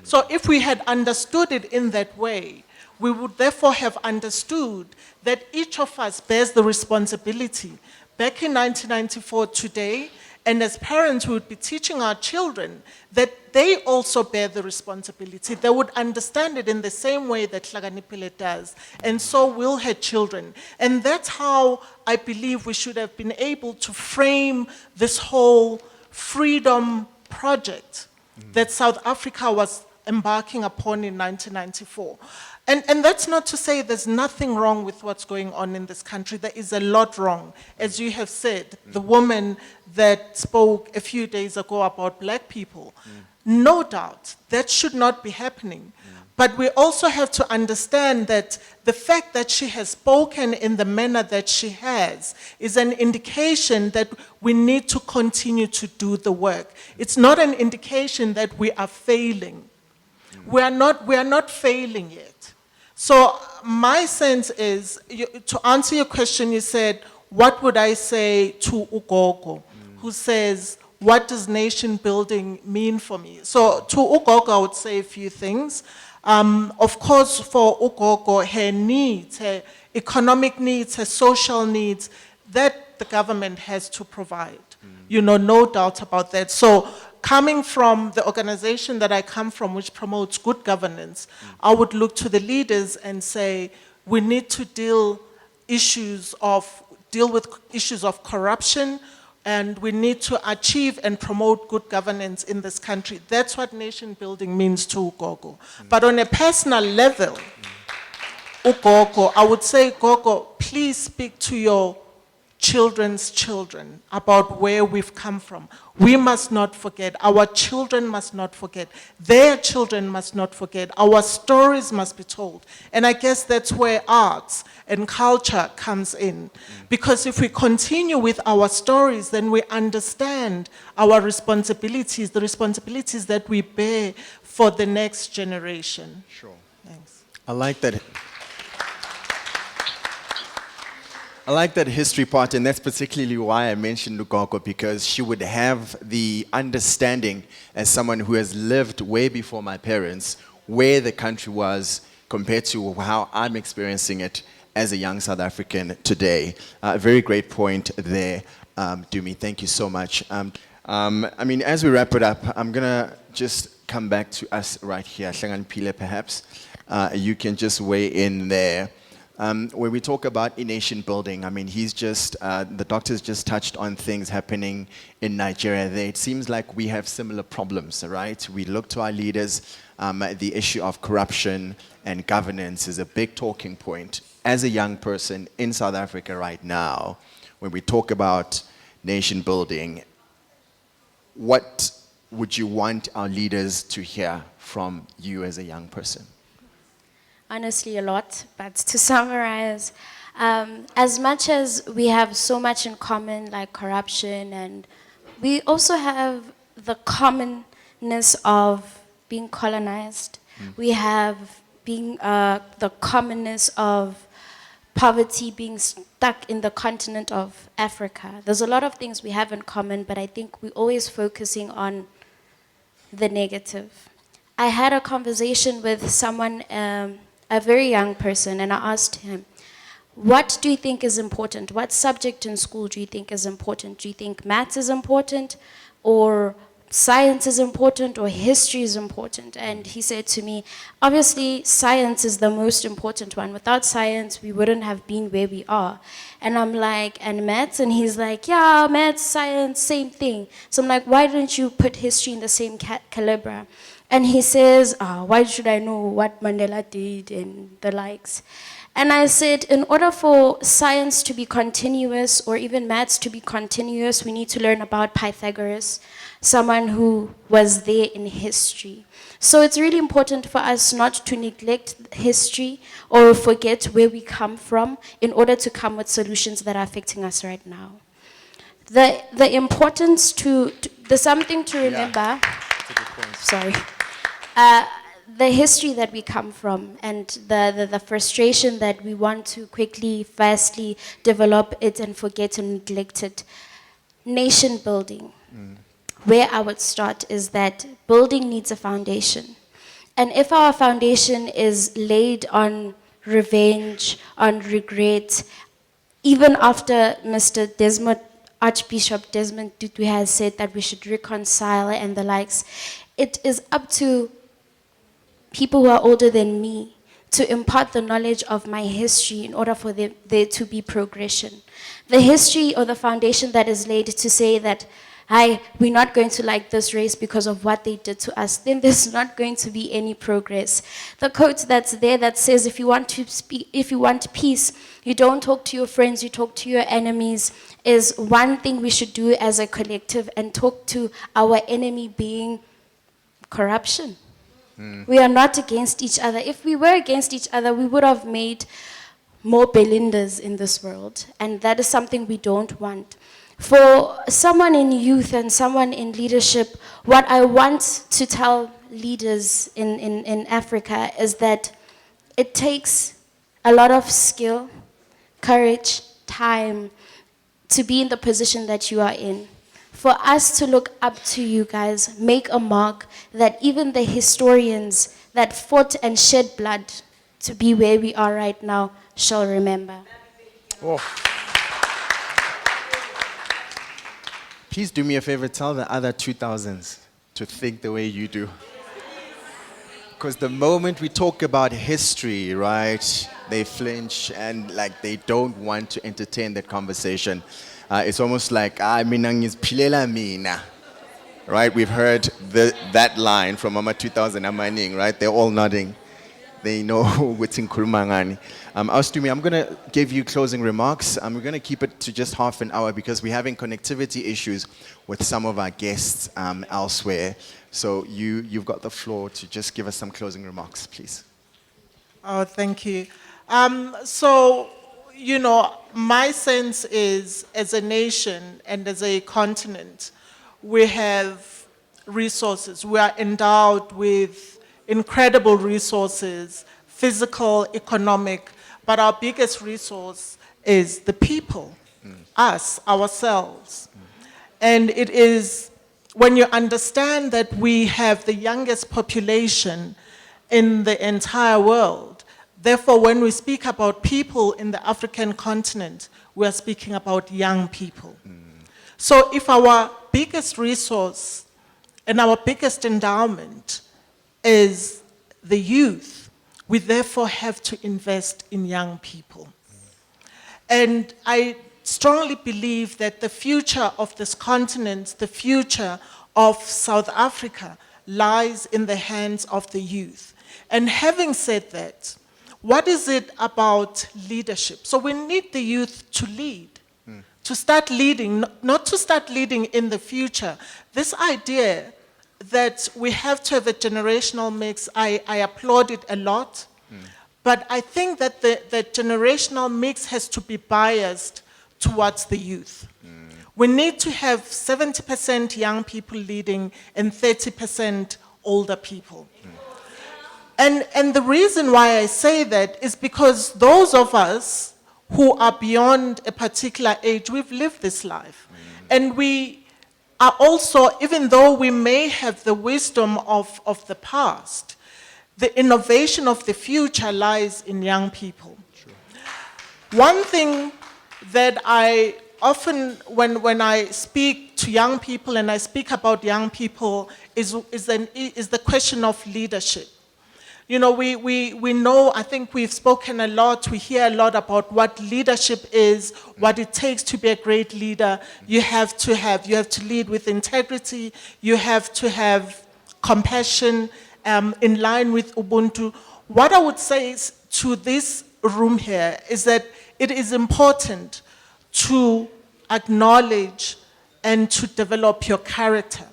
[SPEAKER 9] So if we had understood it in that way, we would therefore have understood that each of us bears the responsibility. Back in 1994 today, and as parents, we would be teaching our children that they also bear the responsibility. They would understand it in the same way that Hlakanipile does, and so will her children. And that's how I believe we should have been able to frame this whole freedom project that South Africa was embarking upon in 1994. And that's not to say there's nothing wrong with what's going on in this country. There is a lot wrong. As you have said, the woman that spoke a few days ago about black people, no doubt, that should not be happening. But we also have to understand that the fact that she has spoken in the manner that she has is an indication that we need to continue to do the work. It's not an indication that we are failing. We are not failing yet. So my sense is, to answer your question, you said, what would I say to Ugogo, who says, what does nation building mean for me? So to Ugogo, I would say a few things. Of course, for Ugogo, her needs, her economic needs, her social needs, that the government has to provide. No doubt about that. So coming from the organization that I come from, which promotes good governance, I would look to the leaders and say, we need to deal with issues of corruption, and we need to achieve and promote good governance in this country. That's what nation building means to Ugogo. But on a personal level, Ugogo, I would say, Gogo, please speak to your children's children about where we've come from. We must not forget. Our children must not forget. Their children must not forget. Our stories must be told. And I guess that's where arts and culture comes in. Because if we continue with our stories, then we understand our responsibilities, the responsibilities that we bear for the next generation.
[SPEAKER 1] Sure.
[SPEAKER 9] Thanks.
[SPEAKER 1] I like that. I like that history part, and that's particularly why I mentioned Ugogo, because she would have the understanding, as someone who has lived way before my parents, where the country was compared to how I'm experiencing it as a young South African today. A very great point there, Dumi. Thank you so much. As we wrap it up, I'm going to just come back to us right here. Hlakanipile, perhaps. You can just weigh in there. When we talk about nation building, the doctors just touched on things happening in Nigeria there. It seems like we have similar problems, right? We look to our leaders. The issue of corruption and governance is a big talking point. As a young person in South Africa right now, when we talk about nation building, what would you want our leaders to hear from you as a young person?
[SPEAKER 10] Honestly, a lot, but to summarize, as much as we have so much in common, like corruption, and we also have the commonness of being colonized. We have the commonness of poverty, being stuck in the continent of Africa. There's a lot of things we have in common, but I think we're always focusing on the negative. I had a conversation with someone, a very young person, and I asked him, what do you think is important? What subject in school do you think is important? Do you think maths is important, or science is important, or history is important? And he said to me, obviously science is the most important one. Without science, we wouldn't have been where we are. And I'm like, and maths? And he's like, yeah, maths, science, same thing. So I'm like, why don't you put history in the same caliber? And he says, why should I know what Mandela did and the likes? And I said, in order for science to be continuous, or even maths to be continuous, we need to learn about Pythagoras, someone who was there in history. So it's really important for us not to neglect history or forget where we come from in order to come with solutions that are affecting us right now. The importance there's something to remember.
[SPEAKER 1] Yeah. That's a good point.
[SPEAKER 10] Sorry. The history that we come from, and the frustration that we want to quickly, fastly develop it and forget and neglect it. nation building, where I would start is that building needs a foundation. And if our foundation is laid on revenge, on regret, even after Mr. Desmond, Archbishop Desmond Tutu has said that we should reconcile and the likes, it is up to people who are older than me to impart the knowledge of my history in order for there to be progression. The history or the foundation that is laid to say that, hi, we're not going to like this race because of what they did to us, then there's not going to be any progress. The quote that's there that says, if you want peace, you don't talk to your friends, you talk to your enemies, is one thing we should do as a collective, and talk to our enemy being corruption. We are not against each other. If we were against each other, we would have made more Belindas in this world, and that is something we don't want. For someone in youth and someone in leadership, what I want to tell leaders in Africa is that it takes a lot of skill, courage, time to be in the position that you are in. For us to look up to you guys, make a mark that even the historians that fought and shed blood to be where we are right now shall remember.
[SPEAKER 1] Oh. Please do me a favor, tell the other 2000s to think the way you do. Because the moment we talk about history, right, they flinch and like they don't want to entertain that conversation. It's almost like, minang is pilela mina. Right, we've heard that line from Mama 2000 Amaning, right? They're all nodding. They know what's in Kurumangani. Astumi, I'm going to give you closing remarks. We're going to keep it to just half an hour because we're having connectivity issues with some of our guests elsewhere. So you've got the floor to just give us some closing remarks, please.
[SPEAKER 9] Oh, thank you. So, you know, my sense is, as a nation and as a continent, we have resources. We are endowed with incredible resources, physical, economic, but our biggest resource is the people, us, ourselves. And it is when you understand that we have the youngest population in the entire world, therefore when we speak about people in the African continent, we are speaking about young people. So if our biggest resource and our biggest endowment is the youth, we therefore have to invest in young people. And I strongly believe that the future of this continent, the future of South Africa, lies in the hands of the youth. And having said that, what is it about leadership? So we need the youth to lead, to start leading, not to start leading in the future. This idea that we have to have a generational mix, I applaud it a lot, but I think that the generational mix has to be biased towards the youth. We need to have 70% young people leading and 30% older people. And the reason why I say that is because those of us who are beyond a particular age, we've lived this life. And we are also, even though we may have the wisdom of the past, the innovation of the future lies in young people. One thing that I often, when I speak to young people and I speak about young people, is the question of leadership. You know, we know, I think we've spoken a lot, we hear a lot about what leadership is, what it takes to be a great leader. You have to lead with integrity, you have to have compassion in line with Ubuntu. What I would say is, to this room here is that it is important to acknowledge and to develop your character.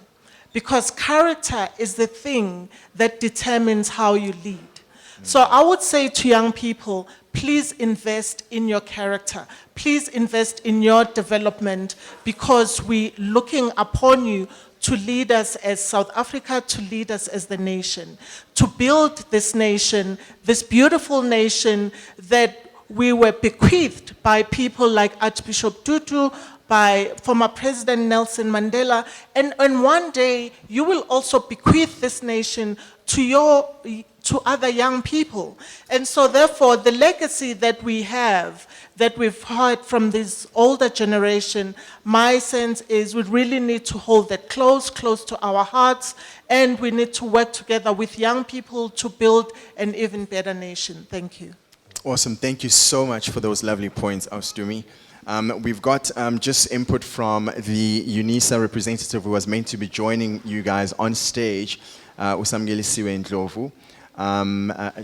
[SPEAKER 9] Because character is the thing that determines how you lead. So I would say to young people, please invest in your character. Please invest in your development, because we're looking upon you to lead us as South Africa, to lead us as the nation, to build this nation, this beautiful nation that we were bequeathed by people like Archbishop Tutu, by former President Nelson Mandela. And one day, you will also bequeath this nation to other young people. And so therefore, the legacy that we have, that we've heard from this older generation, my sense is we really need to hold that close to our hearts, and we need to work together with young people to build an even better nation. Thank you.
[SPEAKER 1] Awesome. Thank you so much for those lovely points, Ausdumi. We've got just input from the UNISA representative who was meant to be joining you guys on stage, Usamgelisiwe Ndlovu.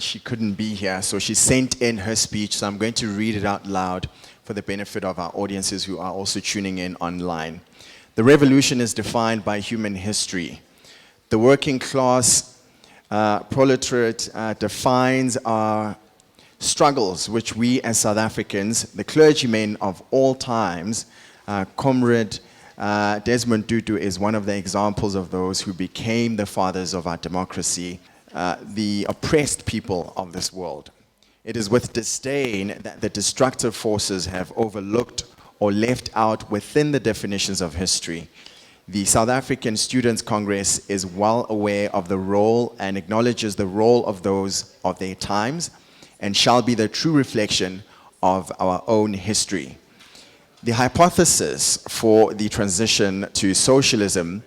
[SPEAKER 1] She couldn't be here, so she sent in her speech, so I'm going to read it out loud for the benefit of our audiences who are also tuning in online. The revolution is defined by human history. The working class proletariat defines our struggles, which we as South Africans, the clergymen of all times, Comrade Desmond Tutu is one of the examples of those who became the fathers of our democracy, the oppressed people of this world. It is with disdain that the destructive forces have overlooked or left out within the definitions of history. The South African Students' Congress is well aware of the role and acknowledges the role of those of their times, and shall be the true reflection of our own history. The hypothesis for the transition to socialism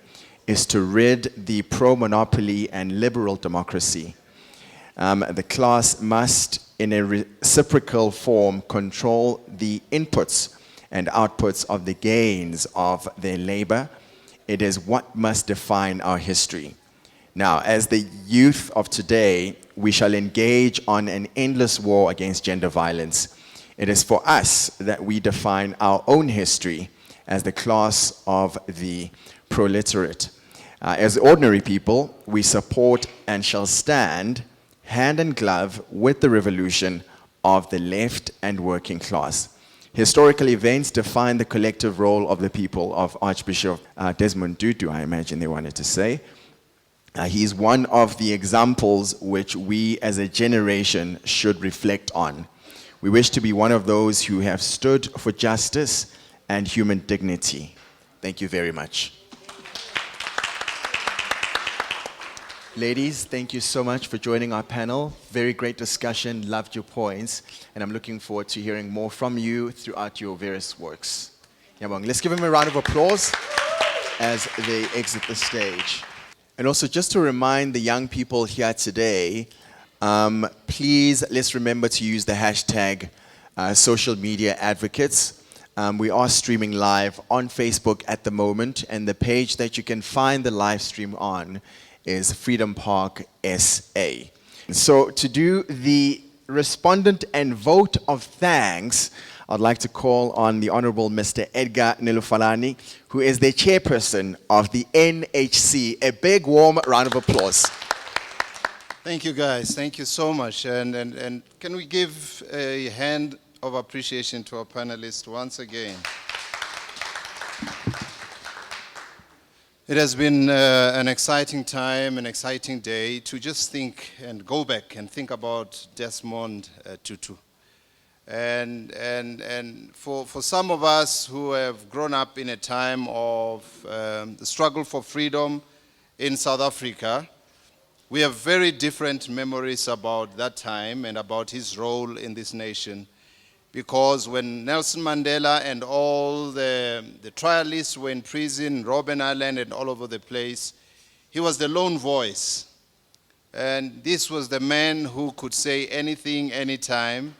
[SPEAKER 1] is to rid the pro-monopoly and liberal democracy. The class must, in a reciprocal form, control the inputs and outputs of the gains of their labor. It is what must define our history. Now, as the youth of today, we shall engage on an endless war against gender violence. It is for us that we define our own history as the class of the proletariat. As ordinary people, we support and shall stand hand in glove with the revolution of the left and working class. Historical events define the collective role of the people of Archbishop Desmond Tutu, I imagine they wanted to say. He's one of the examples which we as a generation should reflect on. We wish to be one of those who have stood for justice and human dignity. Thank you very much. Ladies, thank you so much for joining our panel. Very great discussion, loved your points, and I'm looking forward to hearing more from you throughout your various works. Yabong, let's give them a round of applause as they exit the stage. And also, just to remind the young people here today, please, let's remember to use the hashtag social media advocates. We are streaming live on Facebook at the moment, and the page that you can find the live stream on is Freedom Park SA. So to do the respondent and vote of thanks, I'd like to call on the Honorable Mr. Edgar Nelufalani, who is the chairperson of the NHC. A big warm round of applause.
[SPEAKER 12] Thank you, guys. Thank you so much. And can we give a hand of appreciation to our panelists once again? It has been an exciting time, an exciting day to just think and go back and think about Desmond Tutu. And for some of us who have grown up in a time of the struggle for freedom in South Africa, we have very different memories about that time and about his role in this nation. Because when Nelson Mandela and all the trialists were in prison, Robben Island and all over the place, he was the lone voice. And this was the man who could say anything, anytime.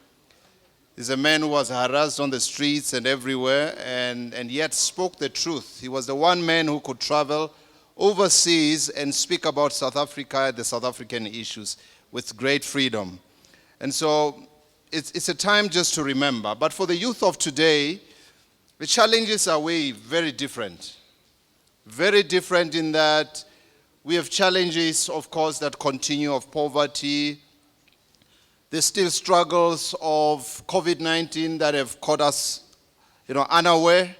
[SPEAKER 12] He's a man who was harassed on the streets and everywhere, and yet spoke the truth. He was the one man who could travel overseas and speak about South Africa, the South African issues, with great freedom. And so it's a time just to remember. But for the youth of today, the challenges are very different. Very different in that we have challenges, of course, that continue of poverty. There's still struggles of COVID-19 that have caught us, unaware.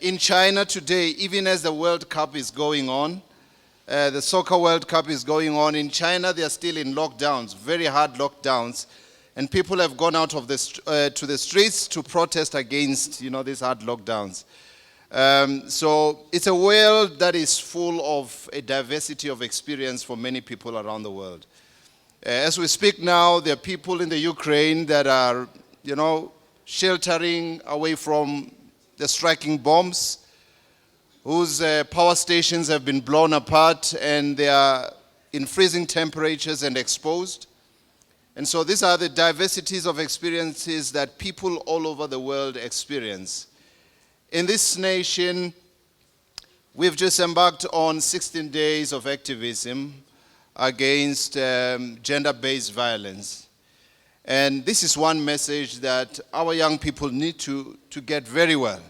[SPEAKER 12] In China today, even as the World Cup is going on, the Soccer World Cup is going on, in China they are still in lockdowns, very hard lockdowns. And people have gone out of to the streets to protest against, these hard lockdowns. So it's a world that is full of a diversity of experience for many people around the world. As we speak now, there are people in the Ukraine that are, sheltering away from the striking bombs, whose power stations have been blown apart and they are in freezing temperatures and exposed. And so these are the diversities of experiences that people all over the world experience. In this nation, we've just embarked on 16 days of activism against gender-based violence. And this is one message that our young people need to get very well.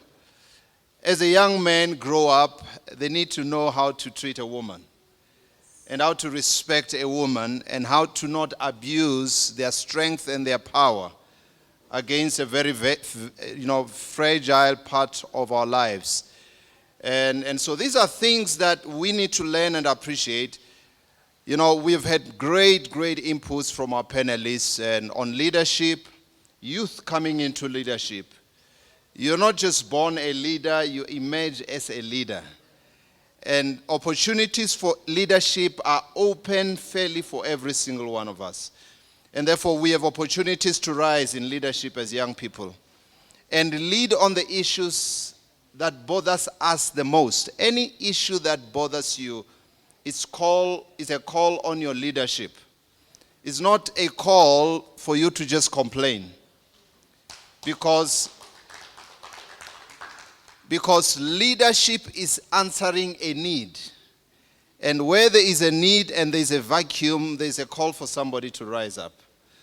[SPEAKER 12] As a young man grow up, they need to know how to treat a woman, and how to respect a woman, and how to not abuse their strength and their power against a very, fragile part of our lives. And so these are things that we need to learn and appreciate. We've had great inputs from our panelists and on leadership, youth coming into leadership. You're not just born a leader, you emerge as a leader. And opportunities for leadership are open fairly for every single one of us. And therefore, we have opportunities to rise in leadership as young people and lead on the issues that bothers us the most. Any issue that bothers you is a call on your leadership. It's not a call for you to just complain. Because leadership is answering a need. And where there is a need and there is a vacuum, there is a call for somebody to rise up.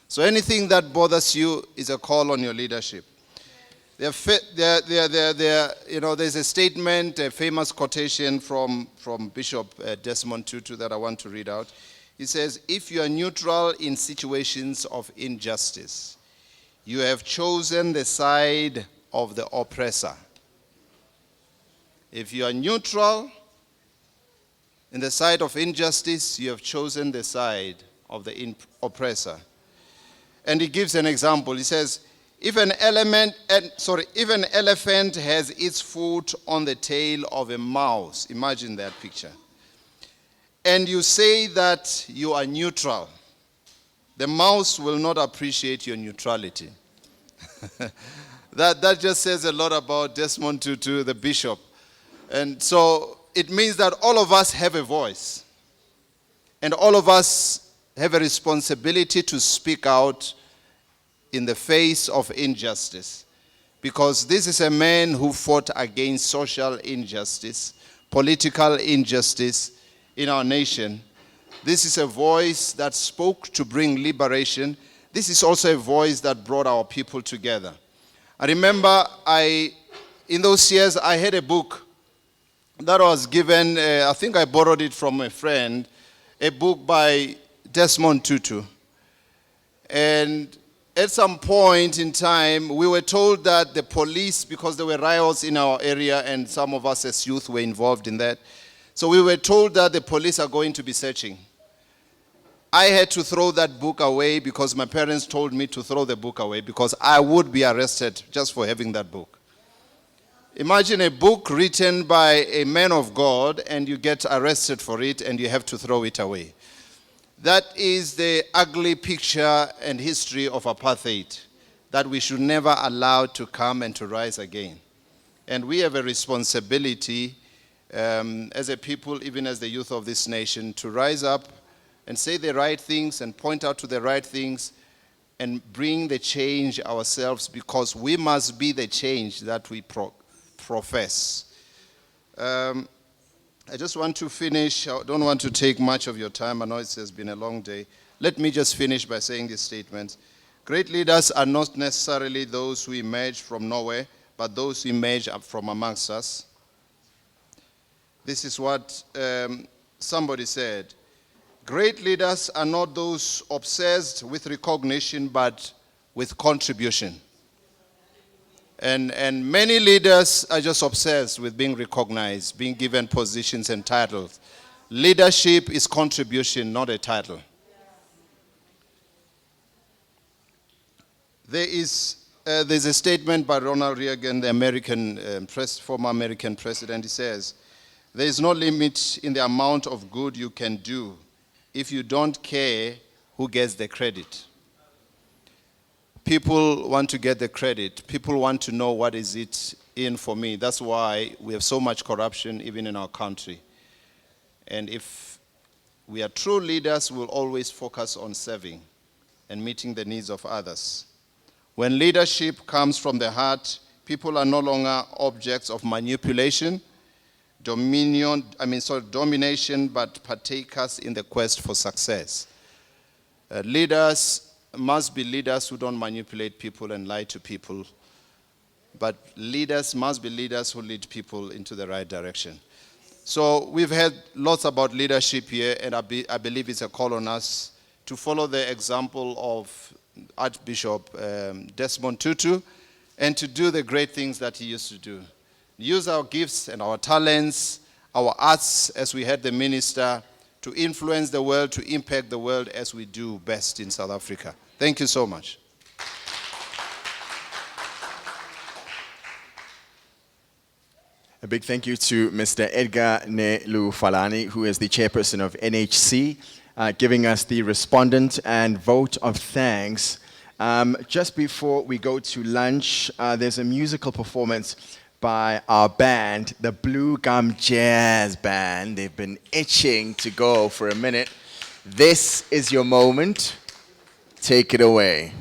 [SPEAKER 12] So anything that bothers you is a call on your leadership. There's a statement, a famous quotation from Bishop Desmond Tutu that I want to read out. He says, "If you are neutral in situations of injustice, you have chosen the side of the oppressor." If you are neutral in the side of injustice, you have chosen the side of the oppressor. And he gives an example. He says, if an elephant has its foot on the tail of a mouse, imagine that picture, and you say that you are neutral, the mouse will not appreciate your neutrality. That just says a lot about Desmond Tutu, the bishop. And so it means that all of us have a voice. And all of us have a responsibility to speak out in the face of injustice. Because this is a man who fought against social injustice, political injustice in our nation. This is a voice that spoke to bring liberation. This is also a voice that brought our people together. I remember in those years, I had a book that was given, I think I borrowed it from a friend, a book by Desmond Tutu. And at some point in time, we were told that the police, because there were riots in our area and some of us as youth were involved in that, so we were told that the police are going to be searching. I had to throw that book away because my parents told me to throw the book away because I would be arrested just for having that book. Imagine a book written by a man of God and you get arrested for it and you have to throw it away. That is the ugly picture and history of apartheid that we should never allow to come and to rise again. And we have a responsibility as a people, even as the youth of this nation, to rise up and say the right things and point out to the right things and bring the change ourselves, because we must be the change that we profess. I just want to finish. I don't want to take much of your time. I know it has been a long day. Let me just finish by saying this statement. Great leaders are not necessarily those who emerge from nowhere, but those who emerge up from amongst us. This is what somebody said. Great leaders are not those obsessed with recognition, but with contribution. And many leaders are just obsessed with being recognized, being given positions and titles. Leadership is contribution, not a title. There's a statement by Ronald Reagan, the former American president. He says, "There is no limit in the amount of good you can do if you don't care who gets the credit." People want to get the credit. People want to know what is it in for me. That's why we have so much corruption even in our country. And if we are true leaders, we'll always focus on serving and meeting the needs of others. When leadership comes from the heart, people are no longer objects of manipulation, domination, but partakers in the quest for success. Leaders must be leaders who don't manipulate people and lie to people, but leaders must be leaders who lead people into the right direction. So we've heard lots about leadership here, and I believe it's a call on us to follow the example of Archbishop Desmond Tutu and to do the great things that he used to do. Use our gifts and our talents, our arts, as we heard the minister, to influence the world, to impact the world as we do best in South Africa. Thank you so much.
[SPEAKER 1] A big thank you to Mr. Edgar Nelufalani, who is the chairperson of NHC, giving us the respondent and vote of thanks. Just before we go to lunch, there's a musical performance by our band, the Blue Gum Jazz Band. They've been itching to go for a minute. This is your moment. Take it away.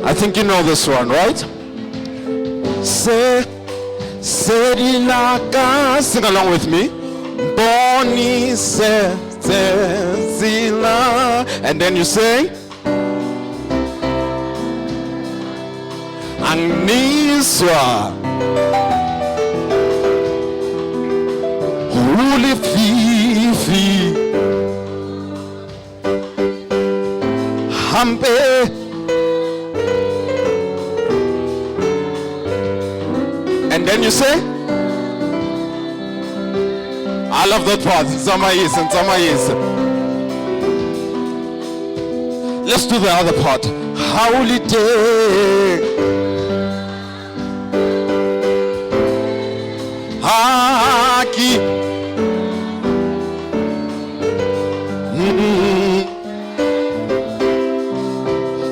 [SPEAKER 13] I think you know this one, right? Sing along with me. Boni se zila, and then you say Aniswa Huli Fifi Hampe. And then you say, I love that part. Let's do the other part. Holiday. Haki.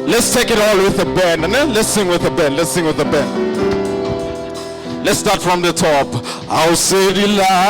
[SPEAKER 13] Let's take it all with the band. And then let's sing with the band. Let's start from the top. Ausililaka